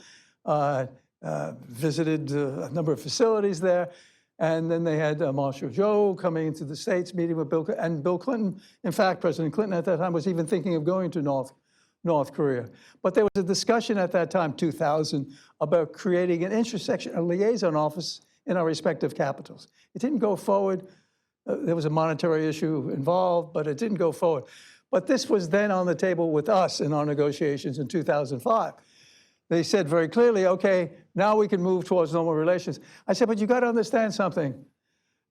visited a number of facilities there. And then they had Marshall Joe coming into the States, meeting with Bill Clinton. And Bill Clinton, in fact, President Clinton at that time was even thinking of going to North Korea. But there was a discussion at that time, 2000, about creating an intersection, a liaison office in our respective capitals. It didn't go forward. There was a monetary issue involved, but it didn't go forward. But this was then on the table with us in our negotiations in 2005. They said very clearly, okay, now we can move towards normal relations. I said, but you got to understand something.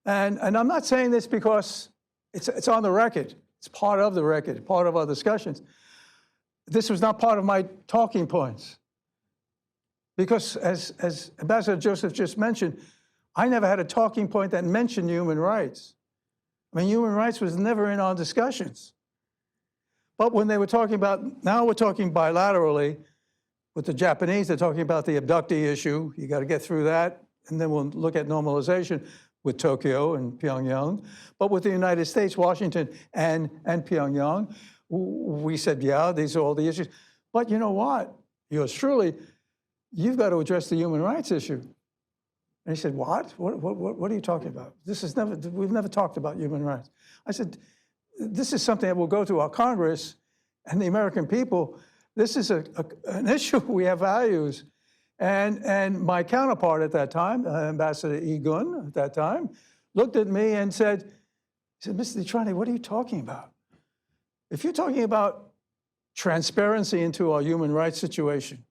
And I'm not saying this because it's on the record. It's part of the record, part of our discussions. This was not part of my talking points. Because as Ambassador Joseph just mentioned, I never had a talking point that mentioned human rights. I mean, human rights was never in our discussions. But when they were talking about, now we're talking bilaterally with the Japanese, they're talking about the abductee issue. You got to get through that. And then we'll look at normalization with Tokyo and Pyongyang. But with the United States, Washington and Pyongyang, we said, yeah, these are all the issues. But you know what? Yours truly, you've got to address the human rights issue. And he said, what? What are you talking about? We've never talked about human rights. I said, this is something that will go to our Congress and the American people. This is an issue. We have values. And my counterpart at that time, Ambassador Egun at that time, looked at me and said, Mr. DeTrani, what are you talking about? If you're talking about transparency into our human rights situation,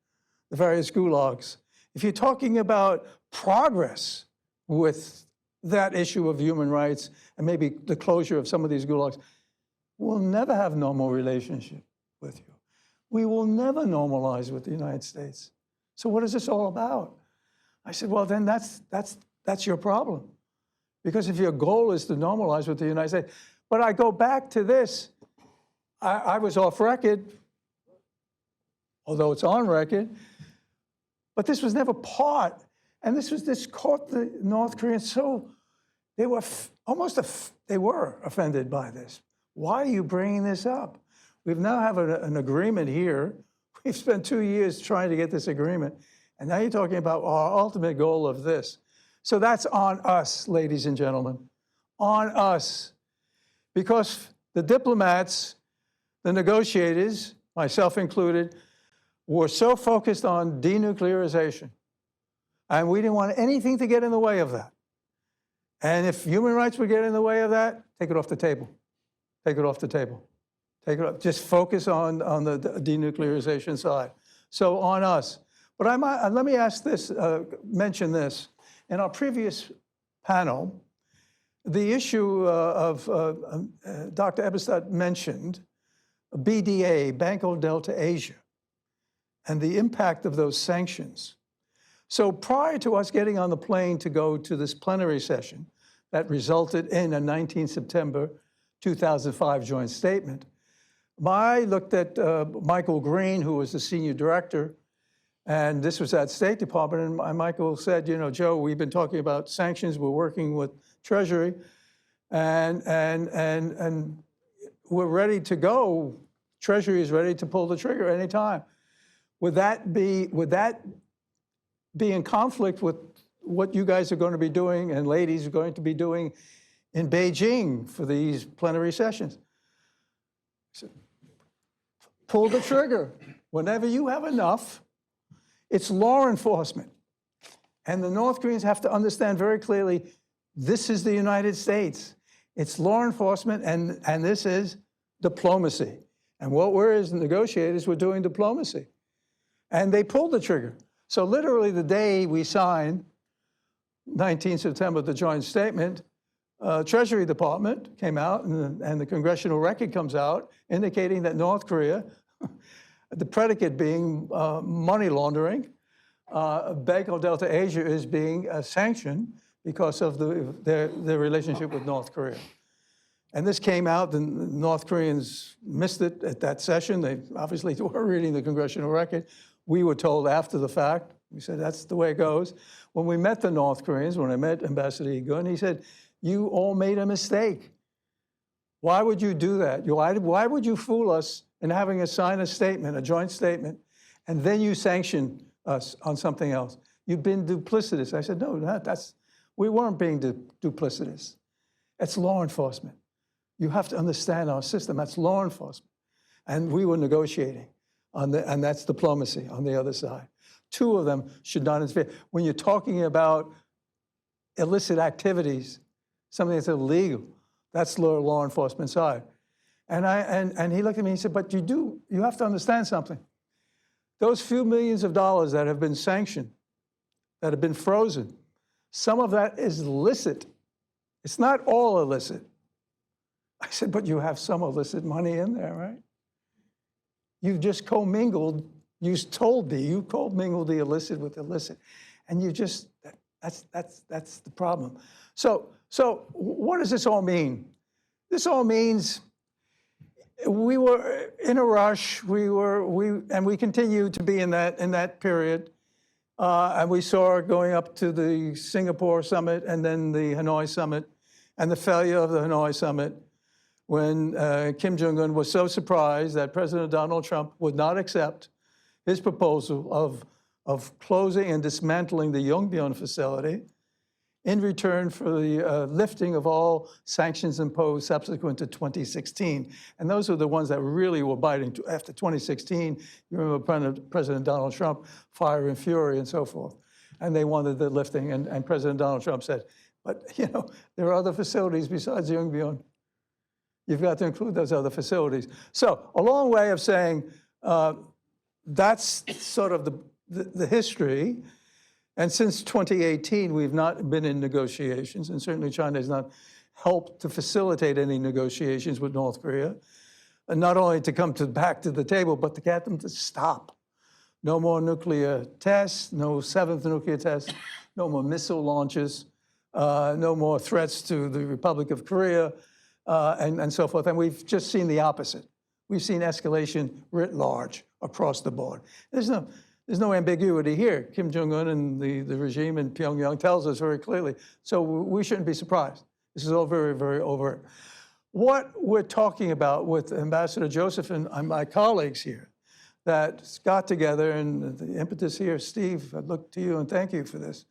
the various gulags, if you're talking about progress with that issue of human rights and maybe the closure of some of these gulags, we'll never have normal relationship with you. We will never normalize with the United States. So what is this all about? I said, well, then that's your problem. Because if your goal is to normalize with the United States, but I go back to this, I was off record, although it's on record, but this was never part. And this caught the North Koreans so, they were they were offended by this. Why are you bringing this up? We now have an agreement here. We've spent 2 years trying to get this agreement. And now you're talking about our ultimate goal of this. So that's on us, ladies and gentlemen, on us. Because the diplomats, the negotiators, myself included, were so focused on denuclearization. And we didn't want anything to get in the way of that. And if human rights would get in the way of that, take it off the table. Take it off the table. Take it off. Just focus on the denuclearization side. So on us. But let me ask this, mention this. In our previous panel, the issue of Dr. Eberstadt mentioned BDA, Banco Delta Asia, and the impact of those sanctions. So prior to us getting on the plane to go to this plenary session that resulted in a 19 September 2005 joint statement, I looked at Michael Green, who was the senior director, and this was at State Department, and Michael said, you know, Joe, we've been talking about sanctions, we're working with Treasury, and we're ready to go. Treasury is ready to pull the trigger anytime. Would that be in conflict with what you guys are going to be doing and ladies are going to be doing in Beijing for these plenary sessions? So, pull the trigger. Whenever you have enough, it's law enforcement. And the North Koreans have to understand very clearly, this is the United States. It's law enforcement and this is diplomacy. And what we're as negotiators, we're doing diplomacy. And they pulled the trigger. So literally the day we signed, 19 September, the joint statement, Treasury Department came out and the congressional record comes out indicating that North Korea, the predicate being money laundering, Banco Delta Asia is being sanctioned because of their relationship with North Korea. And this came out, the North Koreans missed it at that session. They obviously were reading the congressional record. We were told after the fact, we said, that's the way it goes. When we met the North Koreans, when I met Ambassador Egun, he said, you all made a mistake. Why would you do that? Why would you fool us in having us sign a statement, a joint statement, and then you sanction us on something else? You've been duplicitous. I said, no, we weren't being duplicitous. It's law enforcement. You have to understand our system. That's law enforcement. And we were negotiating, and that's diplomacy on the other side. Two of them should not interfere. When you're talking about illicit activities, something that's illegal. That's law enforcement side. And he looked at me and he said, but you have to understand something. Those few millions of dollars that have been sanctioned, that have been frozen, some of that is illicit. It's not all illicit. I said, but you have some illicit money in there, right? You've just commingled, you told me, you commingled the illicit with illicit. And you just, that's the problem. So what does this all mean? This all means we were in a rush. And we continue to be in that period. And we saw it going up to the Singapore summit and then the Hanoi summit, and the failure of the Hanoi summit when Kim Jong-un was so surprised that President Donald Trump would not accept his proposal of closing and dismantling the Yongbyon facility in return for the lifting of all sanctions imposed subsequent to 2016. And those are the ones that really were biting. After 2016, you remember President Donald Trump, fire and fury and so forth. And they wanted the lifting, and President Donald Trump said, but there are other facilities besides Yongbyon. You've got to include those other facilities. So a long way of saying that's sort of the history. And since 2018, we've not been in negotiations, and certainly China has not helped to facilitate any negotiations with North Korea, and not only to come back to the table, but to get them to stop. No more nuclear tests, no seventh nuclear test, no more missile launches, no more threats to the Republic of Korea, and so forth. And we've just seen the opposite. We've seen escalation writ large across the board. There's no ambiguity here. Kim Jong-un and the regime in Pyongyang tells us very clearly. So we shouldn't be surprised. This is all very, very overt. What we're talking about with Ambassador Joseph and my colleagues here that got together, and the impetus here, Steve, I look to you and thank you for this.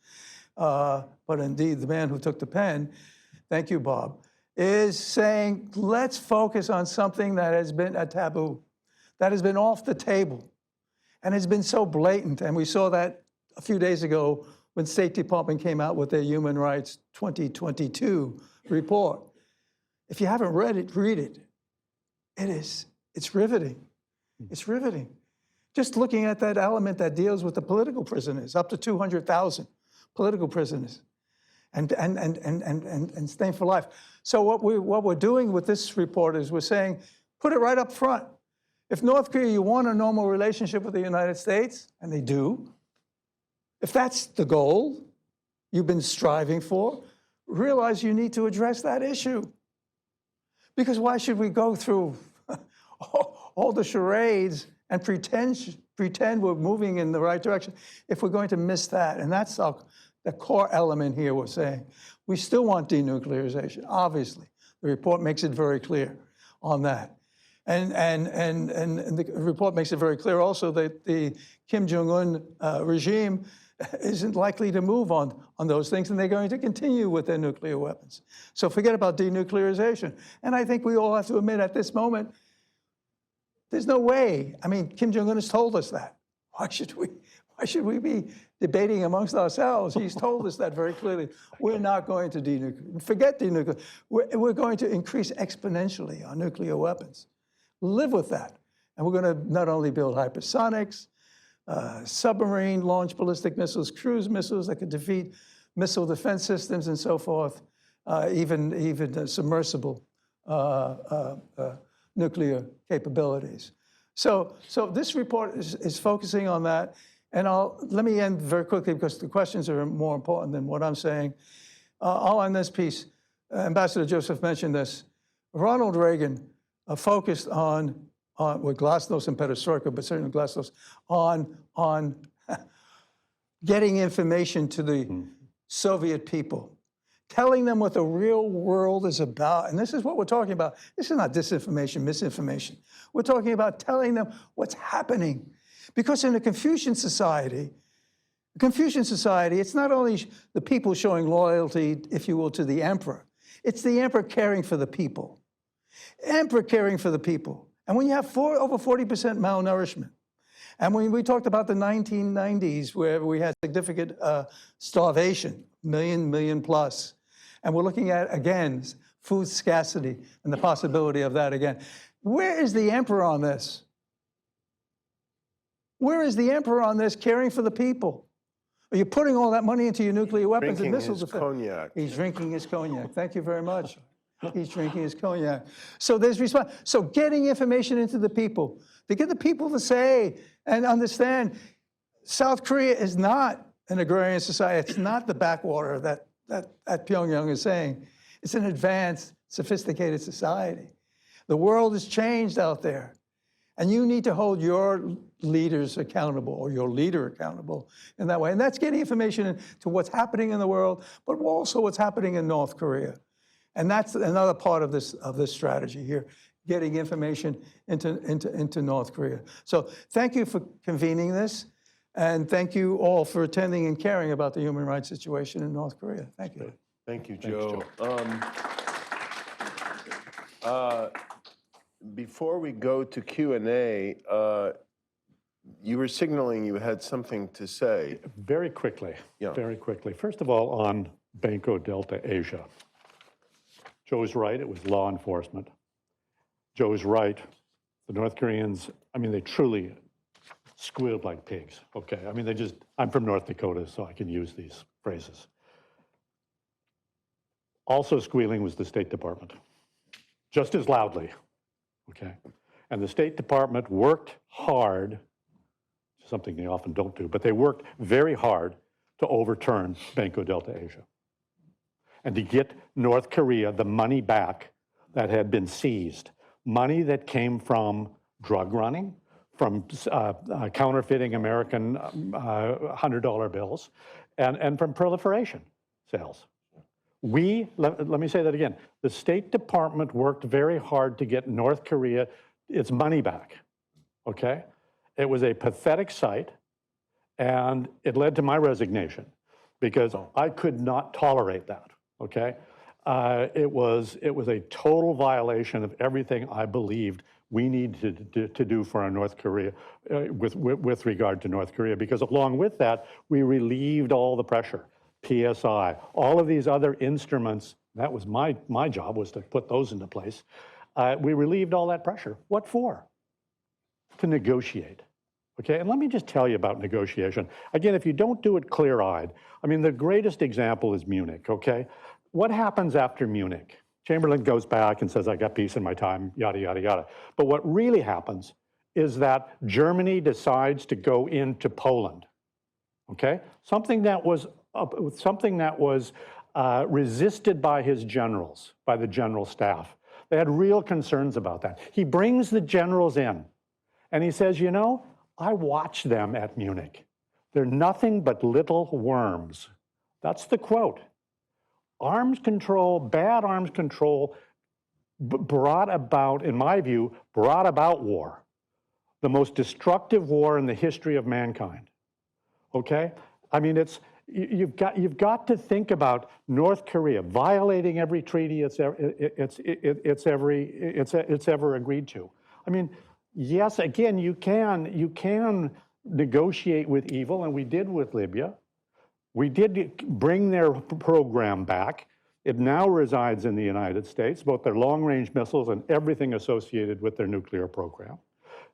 But indeed, the man who took the pen, thank you, Bob, is saying, let's focus on something that has been a taboo, that has been off the table. And it's been so blatant, and we saw that a few days ago when State Department came out with their Human Rights 2022 report. If you haven't read it, read it. It's riveting. It's riveting. Just looking at that element that deals with the political prisoners, up to 200,000 political prisoners, and staying for life. So what we're doing with this report is we're saying, put it right up front. If North Korea, you want a normal relationship with the United States, and they do, if that's the goal you've been striving for, realize you need to address that issue. Because why should we go through all the charades and pretend we're moving in the right direction if we're going to miss that? And that's the core element here we're saying. We still want denuclearization, obviously. The report makes it very clear on that. And the report makes it very clear also that the Kim Jong-un regime isn't likely to move on those things, and they're going to continue with their nuclear weapons. So forget about denuclearization. And I think we all have to admit at this moment, there's no way. I mean, Kim Jong-un has told us that. Why should we be debating amongst ourselves? He's told us that very clearly. We're not going to denuclearize. Forget denuclearization. We're going to increase exponentially our nuclear weapons. Live with that. And we're going to not only build hypersonics, submarine launched ballistic missiles, cruise missiles that could defeat missile defense systems and so forth, even submersible nuclear capabilities. So this report is focusing on that. And let me end very quickly because the questions are more important than what I'm saying. I'll end this piece. Ambassador Joseph mentioned this. Ronald Reagan focused on with Glasnost and Perestroika, but certainly Glasnost, on getting information to the Soviet people, telling them what the real world is about. And this is what we're talking about. This is not disinformation, misinformation. We're talking about telling them what's happening. Because in a Confucian society, it's not only the people showing loyalty, if you will, to the emperor. It's the emperor caring for the people. Emperor caring for the people. And when you have over 40% malnourishment, and when we talked about the 1990s where we had significant starvation, million plus, And we're looking at, again, food scarcity and the possibility of that again. Where is the emperor on this? Where is the emperor on this, caring for the people? Are you putting all that money into your nuclear weapons and Drinking missiles? his cognac. He's drinking his cognac. Thank you very much. He's drinking his cognac. So there's response. So getting information into the people, to get the people to say and understand, South Korea is not an agrarian society. It's not the backwater that Pyongyang is saying. It's an advanced, sophisticated society. The world has changed out there. And you need to hold your leaders accountable, or your leader accountable in that way. And that's getting information into what's happening in the world, but also what's happening in North Korea. And that's another part of this strategy here, getting information into North Korea. So thank you for convening this, and thank you all for attending and caring about the human rights situation in North Korea. Thank you. Thank you, Joe. Before we go to Q&A, you were signaling you had something to say. Very quickly, Yeah. very quickly. First of all, on Banco Delta Asia. Joe's right, it was law enforcement. Joe's right, the North Koreans, I mean, they truly squealed like pigs, okay? I mean, I'm from North Dakota, so I can use these phrases. Also squealing was the State Department, just as loudly, okay? And the State Department worked hard, something they often don't do, but they worked very hard to overturn Banco Delta Asia and to get North Korea the money back that had been seized, money that came from drug running, from counterfeiting American $100 bills, and from proliferation sales. Let me say that again, the State Department worked very hard to get North Korea its money back, okay? It was a pathetic sight, and it led to my resignation because I could not tolerate that, okay? It was a total violation of everything I believed we needed to do for our North Korea, with regard to North Korea, because along with that, we relieved all the pressure, PSI, all of these other instruments. That was my job, was to put those into place. We relieved all that pressure. What for? To negotiate, okay? And let me just tell you about negotiation. Again, if you don't do it clear-eyed, I mean, the greatest example is Munich, okay? What happens after Munich? Chamberlain goes back and says, I got peace in my time, yada, yada, yada. But what really happens is that Germany decides to go into Poland, okay? Something that was resisted by his generals, by the general staff. They had real concerns about that. He brings the generals in and he says, you know, I watched them at Munich. They're nothing but little worms. That's the quote. Arms control, bad arms control brought about, in my view, brought about war. The most destructive war in the history of mankind, okay? I mean, you've got to think about North Korea violating every treaty it's ever agreed to. I mean, yes, again, you can negotiate with evil, and we did with Libya. We did bring their program back. It now resides in the United States, both their long-range missiles and everything associated with their nuclear program.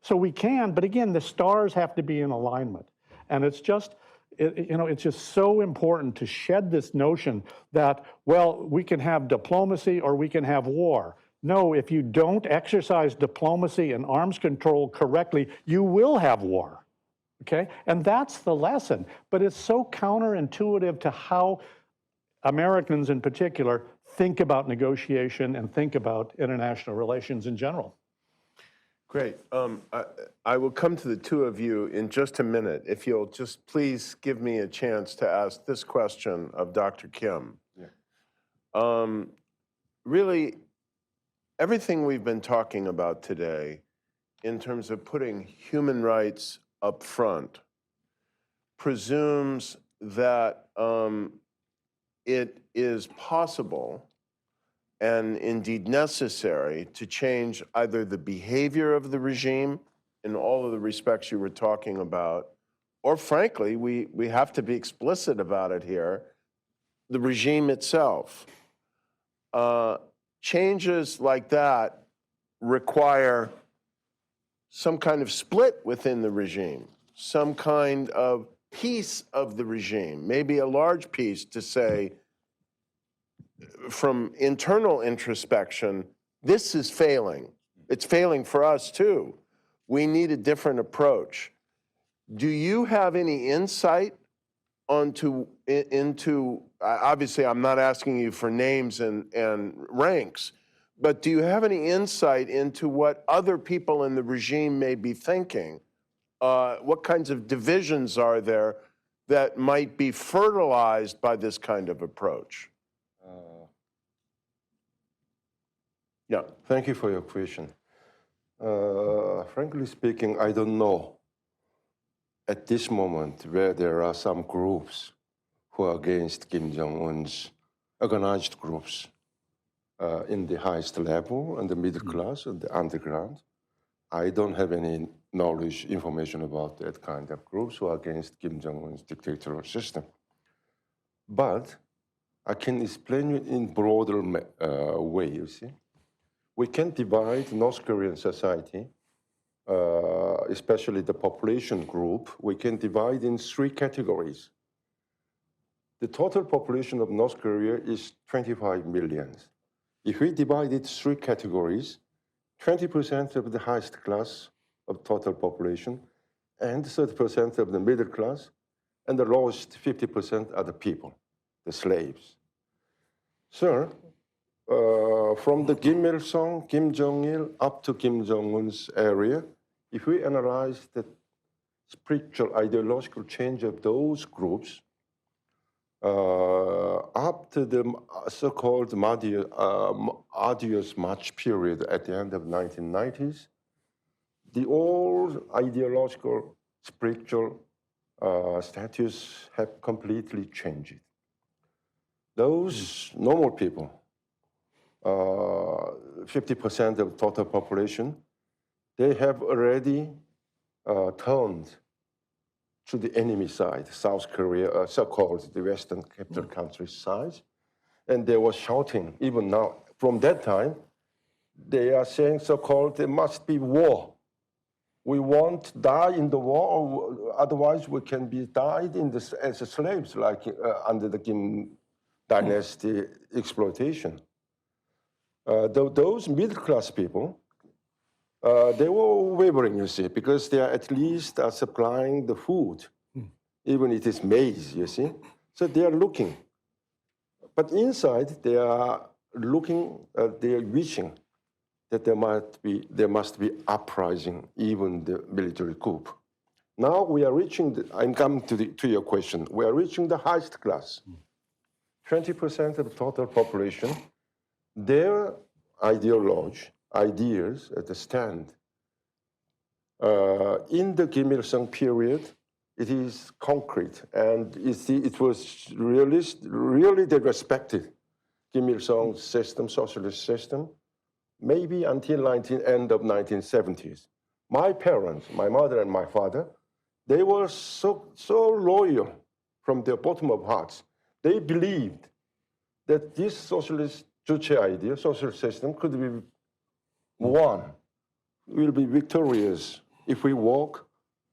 So we can, but again, the stars have to be in alignment. And it's just, it's just so important to shed this notion that, well, we can have diplomacy or we can have war. No, if you don't exercise diplomacy and arms control correctly, you will have war. Okay, and that's the lesson. But it's so counterintuitive to how Americans in particular think about negotiation and think about international relations in general. Great. I will come to the two of you in just a minute. If you'll just please give me a chance to ask this question of Dr. Kim. Yeah. Really, everything we've been talking about today in terms of putting human rights up front presumes that it is possible and indeed necessary to change either the behavior of the regime in all of the respects you were talking about, or frankly, we have to be explicit about it here, the regime itself. changes like that require some kind of split within the regime, some kind of piece of the regime, maybe a large piece to say, from internal introspection, this is failing. It's failing for us too. We need a different approach. Do you have any insight into, obviously I'm not asking you for names and ranks, but do you have any insight into what other people in the regime may be thinking? What kinds of divisions are there that might be fertilized by this kind of approach? Yeah. Thank you for your question. Frankly speaking, I don't know at this moment where there are some groups who are against Kim Jong-un's organized groups in the highest level, and the middle class, and the underground. I don't have any knowledge, information about that kind of groups who are against Kim Jong-un's dictatorial system. But I can explain it in broader way, you see. We can divide North Korean society, especially the population group, we can divide in 3 categories. The total population of North Korea is 25 million. If we divide it 3 categories, 20% of the highest class of total population, and 30% of the middle class, and the lowest 50% are the people, the slaves. Sir, from the Kim Il-sung, Kim Jong-il, up to Kim Jong-un's area, if we analyze the spiritual, ideological change of those groups, up to the so-called arduous march period at the end of 1990s, the old ideological, spiritual status have completely changed. Those normal people, 50% of total population, they have already turned to the enemy side, South Korea, so-called the Western capital countries side, and they were shouting, even now, from that time, they are saying so-called, there must be war. We won't die in the war, or otherwise we can be died as slaves, like under the Kim dynasty exploitation. Those middle-class people, they were wavering, you see, because they are at least supplying the food, even it is maize, you see. So they are looking. But inside, they are looking, they are wishing that there must be uprising, even the military coup. Now we are reaching, I'm coming to your question, we are reaching the highest class. 20% of the total population, their ideas at the stand. In the Kim Il-sung period, it is concrete, and it was really they respected Kim Il-sung's system, socialist system, maybe until end of 1970s. My parents, my mother and my father, they were so loyal from their bottom of hearts. They believed that this socialist Juche idea, social system, could be won, will be victorious if we work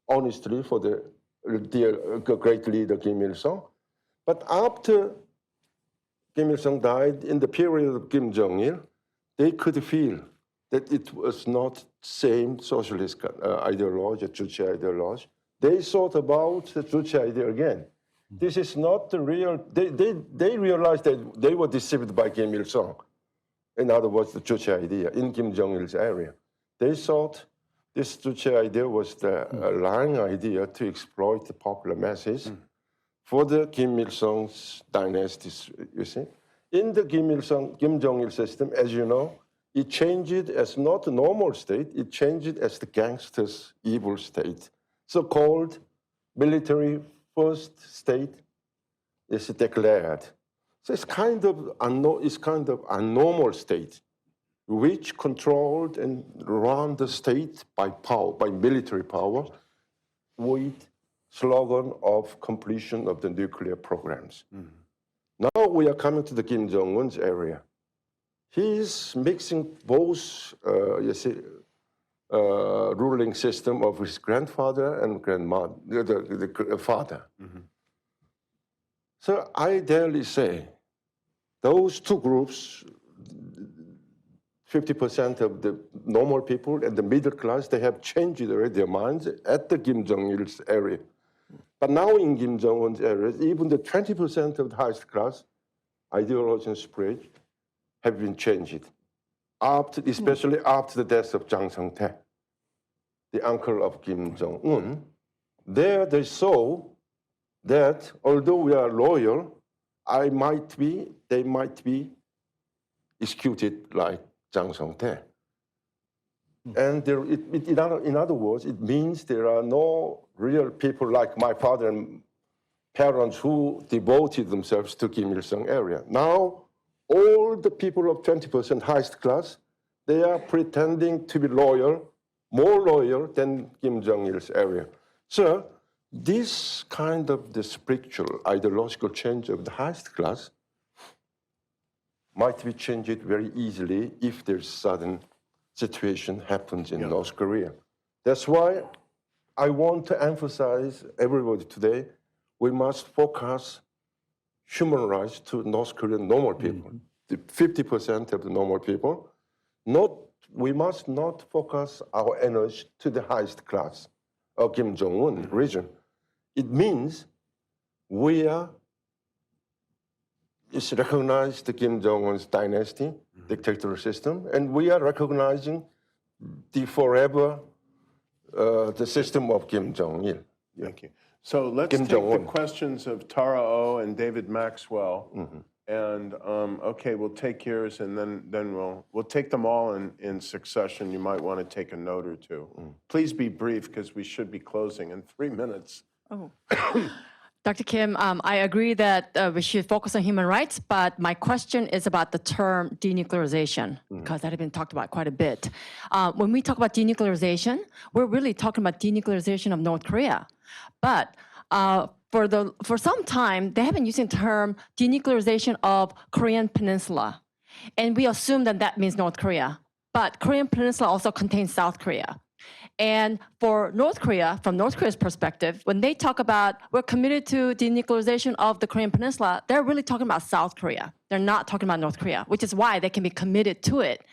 honestly for the great leader Kim Il-sung. But after Kim Il-sung died, in the period of Kim Jong-il, they could feel that it was not same socialist ideology, Juche ideology. They thought about the Juche idea again. This is not the real, they realized that they were deceived by Kim Il-sung. In other words, the Juche idea in Kim Jong-il's area. They thought this Juche idea was the lying idea to exploit the popular masses for the Kim Il-sung's dynasties, you see. In the Kim Jong-il system, as you know, it changed as not a normal state, it changed as the gangsters' evil state. So-called military first state is declared. So it's kind of a normal state, which controlled and run the state by power, by military power, with slogan of completion of the nuclear programs. Now we are coming to the Kim Jong-un's area. he's mixing both, ruling system of his grandfather and grandmother, the father. So I dare say, those two groups, 50% of the normal people and the middle class, they have changed already their minds at the Kim Jong-il's area. But now in Kim Jong-un's area, even the 20% of the highest class ideology and spread have been changed, especially after the death of Jang Song-tae, the uncle of Kim Jong-un. There they saw that although we are loyal, they might be executed like Jang Song-tae. And in other words, it means there are no real people like my father and parents who devoted themselves to Kim Il-sung area. Now, all the people of 20% highest class, they are pretending to be loyal, more loyal than Kim Jong-il's area. So this kind of the spiritual, ideological change of the highest class might be changed very easily if there's sudden situation happens in North Korea. That's why I want to emphasize everybody today, we must focus human rights to North Korean normal people, the 50% of the normal people. We must not focus our energy to the highest class of Kim Jong-un region. It means it's recognized the Kim Jong-un's dynasty, dictatorial system, and we are recognizing the forever the system of Kim Jong-il. Thank you. So let's take the questions of Tara O and David Maxwell. And okay, we'll take yours, and then we'll take them all in succession. You might want to take a note or two. Please be brief, because we should be closing in 3 minutes. Oh. Dr. Kim, I agree that we should focus on human rights, but my question is about the term denuclearization, because that has been talked about quite a bit. When we talk about denuclearization, we're really talking about denuclearization of North Korea. But for some time, they have been using the term denuclearization of Korean Peninsula. And we assume that that means North Korea. But Korean Peninsula also contains South Korea. And for North Korea, from North Korea's perspective, when they talk about we're committed to denuclearization of the Korean Peninsula, they're really talking about South Korea. They're not talking about North Korea, which is why they can be committed to it.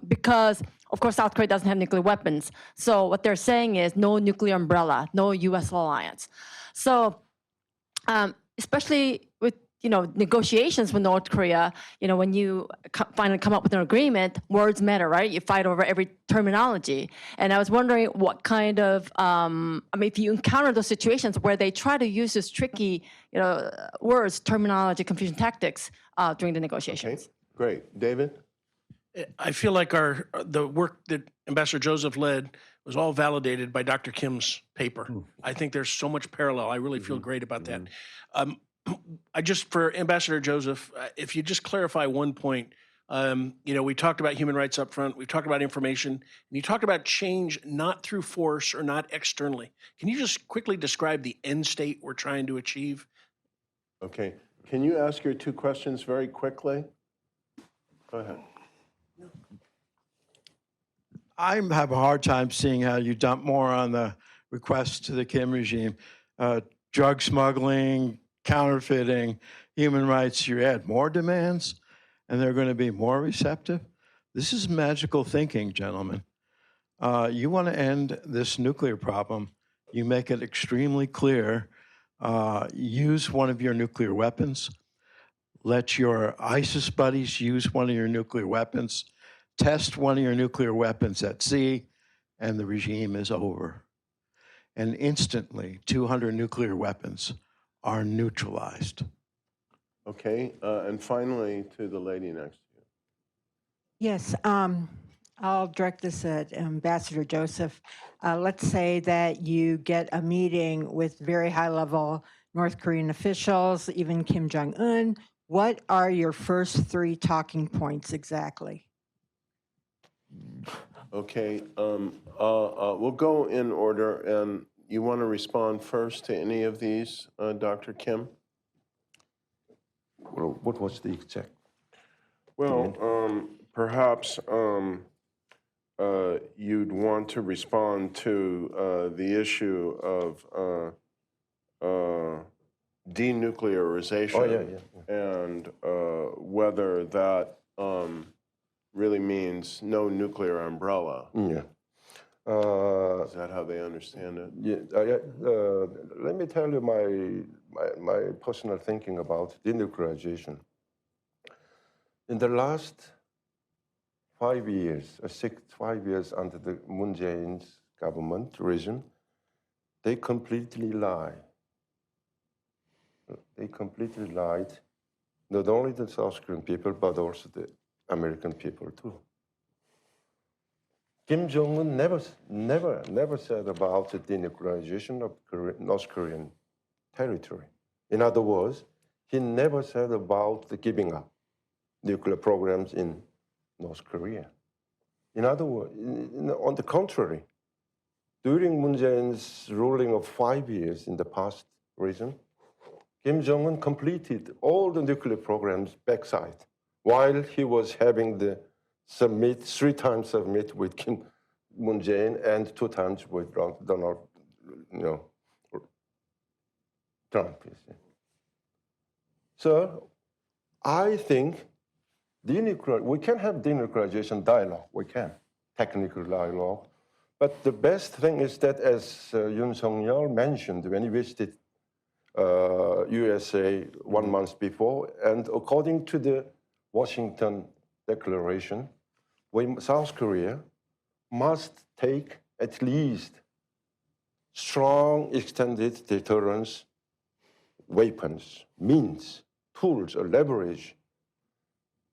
Because, of course, South Korea doesn't have nuclear weapons. So what they're saying is no nuclear umbrella, no U.S. alliance. So especially with negotiations with North Korea, when you finally come up with an agreement, words matter, right? You fight over every terminology. And I was wondering what kind of, if you encounter those situations where they try to use this tricky, words, terminology, confusion tactics during the negotiations. Okay, great. David? I feel like the work that Ambassador Joseph led was all validated by Dr. Kim's paper. I think there's so much parallel. I really feel great about that. For Ambassador Joseph, if you just clarify one point, we talked about human rights up front, we talked about information, and you talked about change not through force or not externally. Can you just quickly describe the end state we're trying to achieve? Okay. Can you ask your two questions very quickly? Go ahead. I have a hard time seeing how you dump more on the requests to the Kim regime. Drug smuggling, counterfeiting, human rights, you add more demands, and they're going to be more receptive. This is magical thinking, gentlemen. You want to end this nuclear problem, you make it extremely clear. Use one of your nuclear weapons. Let your ISIS buddies use one of your nuclear weapons. Test one of your nuclear weapons at sea, and the regime is over. And instantly, 200 nuclear weapons are neutralized. Okay, and finally to the lady next to you. Yes, I'll direct this at Ambassador Joseph. Let's say that you get a meeting with very high-level North Korean officials, even Kim Jong-un. What are your first 3 talking points exactly? Okay, we'll go in order, and you want to respond first to any of these, Dr. Kim? Well, what was the exact? Well, perhaps you'd want to respond to the issue of denuclearization Oh, yeah. and whether that really means no nuclear umbrella. Yeah. Is that how they understand it? Yeah, let me tell you my personal thinking about denuclearization. In the last 5 years, 5 years under the Moon Jae-in's government regime, they completely lie. They completely lied, not only the South Korean people, but also the American people too. Kim Jong-un never said about the denuclearization of North Korean territory. In other words, he never said about the giving up nuclear programs in North Korea. In other words, on the contrary, during Moon Jae-in's ruling of 5 years in the past regime, Kim Jong-un completed all the nuclear programs backside while he was having the summit, 3 times summit with Kim Moon Jae-in and 2 times with Donald, Trump. So I think we can have denuclearization dialogue. We can, technical dialogue. But the best thing is that, as Yoon Sung-yeol mentioned when he visited USA 1 month before, and according to the Washington Declaration, South Korea must take at least strong extended deterrence weapons, means, tools, or leverage.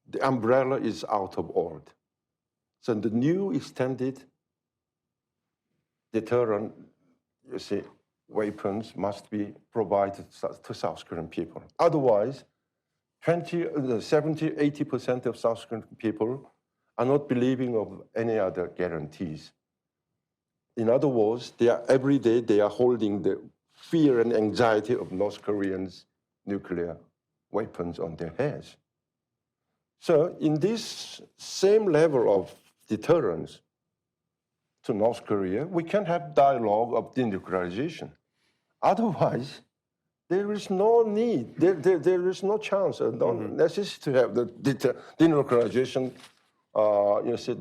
The umbrella is out of order. So the new extended deterrent, weapons must be provided to South Korean people. Otherwise, 70, 80% of South Korean people are not believing of any other guarantees. In other words, every day they are holding the fear and anxiety of North Koreans' nuclear weapons on their heads. So in this same level of deterrence to North Korea, we can have dialogue of denuclearization. Otherwise, there is no need, there is no chance, no necessity to have the denuclearization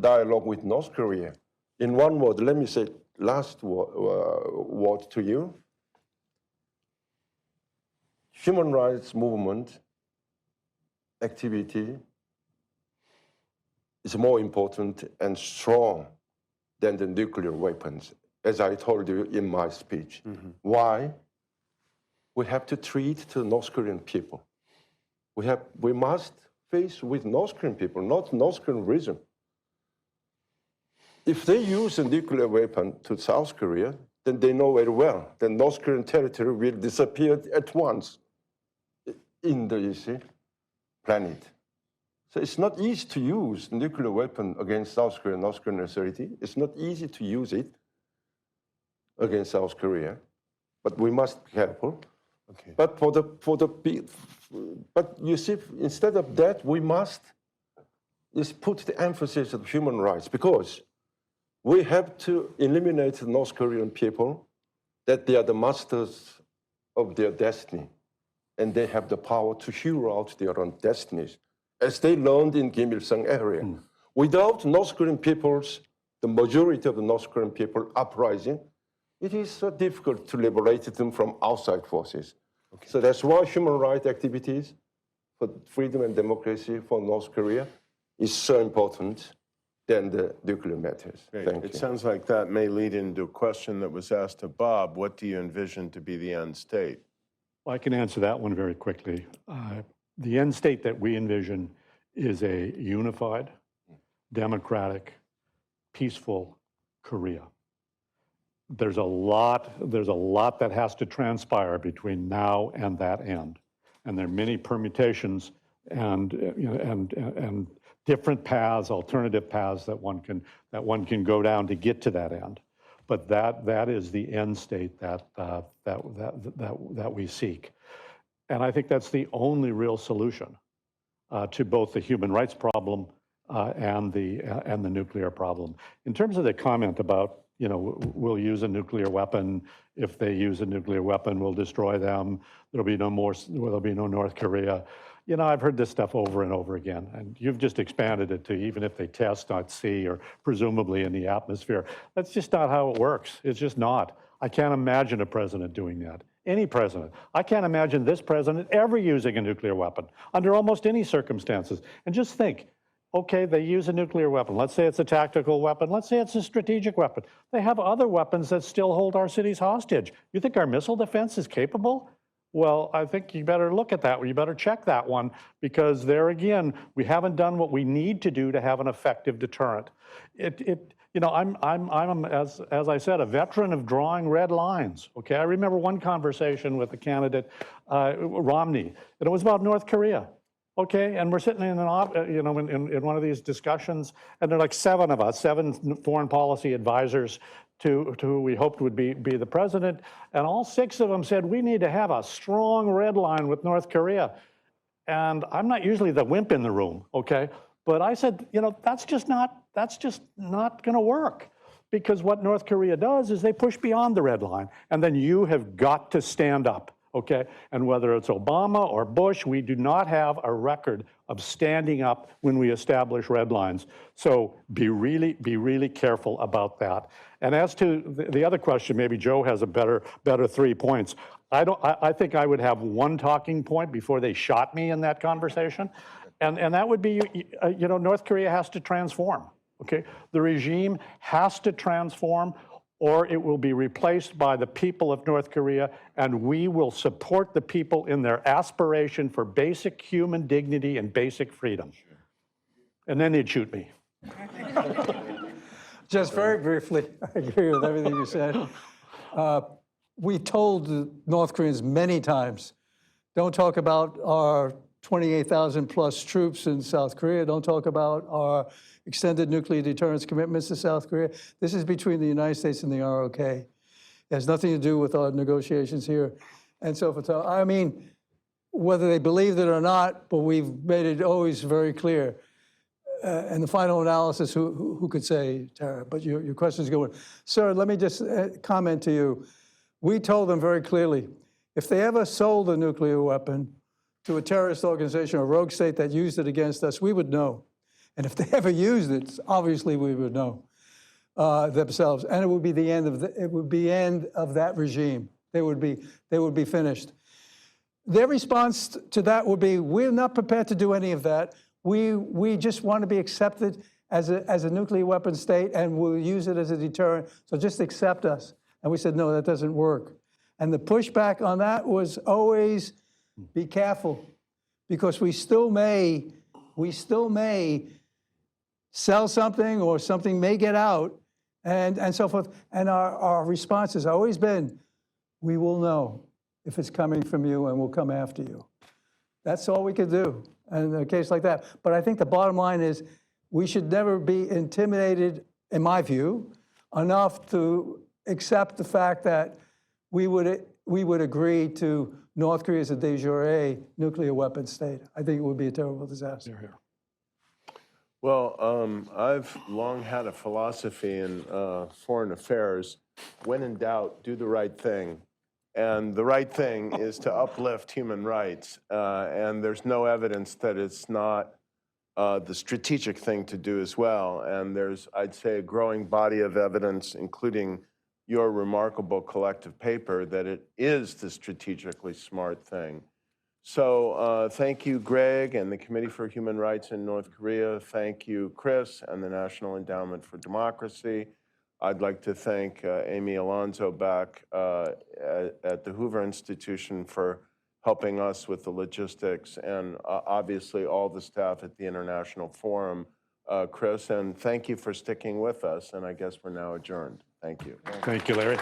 dialogue with North Korea. In one word, let me say last word to you. Human rights movement activity is more important and strong than the nuclear weapons, as I told you in my speech. Why? We have to treat the North Korean people. We must face with North Korean people, not North Korean region. If they use a nuclear weapon to South Korea, then they know very well that North Korean territory will disappear at once in the planet. So it's not easy to use a nuclear weapon against South Korea, North Korean authority. It's not easy to use it against South Korea, but we must be careful. Okay. But but you see, instead of that, we must put the emphasis on human rights, because we have to eliminate the North Korean people, that they are the masters of their destiny, and they have the power to hero out their own destinies, as they learned in Kim Il-sung area. Without North Korean peoples, the majority of the North Korean people uprising, it is so difficult to liberate them from outside forces. Okay. So that's why human rights activities for freedom and democracy for North Korea is so important than the nuclear matters. Great. Thank It you. sounds like that may lead into a question that was asked to Bob. What do you envision to be the end state? Well, I can answer that one very quickly. The end state that we envision is a unified, democratic, peaceful Korea. There's a lot that has to transpire between now and that end, and there are many permutations and different paths, alternative paths that one can go down to get to that end. But that is the end state that we seek, and I think that's the only real solution. to both the human rights problem and the nuclear problem. In terms of the comment about, we'll use a nuclear weapon. If they use a nuclear weapon, we'll destroy them. There'll be no North Korea. I've heard this stuff over and over again, and you've just expanded it to even if they test at sea or presumably in the atmosphere. That's just not how it works. It's just not. I can't imagine a president doing that. Any president. I can't imagine this president ever using a nuclear weapon under almost any circumstances. And just think, okay, they use a nuclear weapon. Let's say it's a tactical weapon. Let's say it's a strategic weapon. They have other weapons that still hold our cities hostage. You think our missile defense is capable? Well, I think you better look at that. You better check that one, because there again, we haven't done what we need to do to have an effective deterrent. I'm as I said, a veteran of drawing red lines. Okay, I remember one conversation with the candidate Romney, and it was about North Korea. Okay, and we're sitting in in one of these discussions, and there are like 7 of us, 7 foreign policy advisors to who we hoped would be the president, and all 6 of them said we need to have a strong red line with North Korea. And I'm not usually the wimp in the room, okay? But I said, that's just not going to work, because what North Korea does is they push beyond the red line, and then you have got to stand up. Okay, and whether it's Obama or Bush, we do not have a record of standing up when we establish red lines. So be really careful about that. And as to the other question, maybe Joe has a better 3 points. I think I would have 1 talking point before they shot me in that conversation, and that would be, North Korea has to transform. Okay, the regime has to transform, or it will be replaced by the people of North Korea, and we will support the people in their aspiration for basic human dignity and basic freedom. And then they'd shoot me. Just very briefly, I agree with everything you said. We told the North Koreans many times, don't talk about our 28,000 plus troops in South Korea. Don't talk about our extended nuclear deterrence commitments to South Korea. This is between the United States and the ROK. It has nothing to do with our negotiations here and so forth. I mean, whether they believed it or not, but we've made it always very clear. And the final analysis, who could say, Tara? But your question is going. Sir, let me just comment to you. We told them very clearly, if they ever sold a nuclear weapon to a terrorist organization or rogue state that used it against us, we would know. And if they ever used it, obviously we would know themselves, and it would be the end of that regime. They would be finished. Their response to that would be, we're not prepared to do any of that. We just want to be accepted as a nuclear weapon state, and we'll use it as a deterrent. So just accept us. And we said, no, that doesn't work. And the pushback on that was always, be careful, because we still may sell something, or something may get out, and so forth. And our response has always been, we will know if it's coming from you, and we'll come after you. That's all we could do in a case like that. But I think the bottom line is, we should never be intimidated, in my view, enough to accept the fact that we would agree to North Korea as a de jure nuclear weapon state. I think it would be a terrible disaster. Here, here. Well, I've long had a philosophy in foreign affairs: when in doubt, do the right thing. And the right thing is to uplift human rights. And there's no evidence that it's not the strategic thing to do as well. And there's, I'd say, a growing body of evidence, including your remarkable collective paper, that it is the strategically smart thing. So thank you, Greg, and the Committee for Human Rights in North Korea. Thank you, Chris, and the National Endowment for Democracy. I'd like to thank Amy Alonso back at the Hoover Institution for helping us with the logistics, and obviously all the staff at the International Forum, Chris, and thank you for sticking with us, and I guess we're now adjourned. Thank you. Thank you, Larry.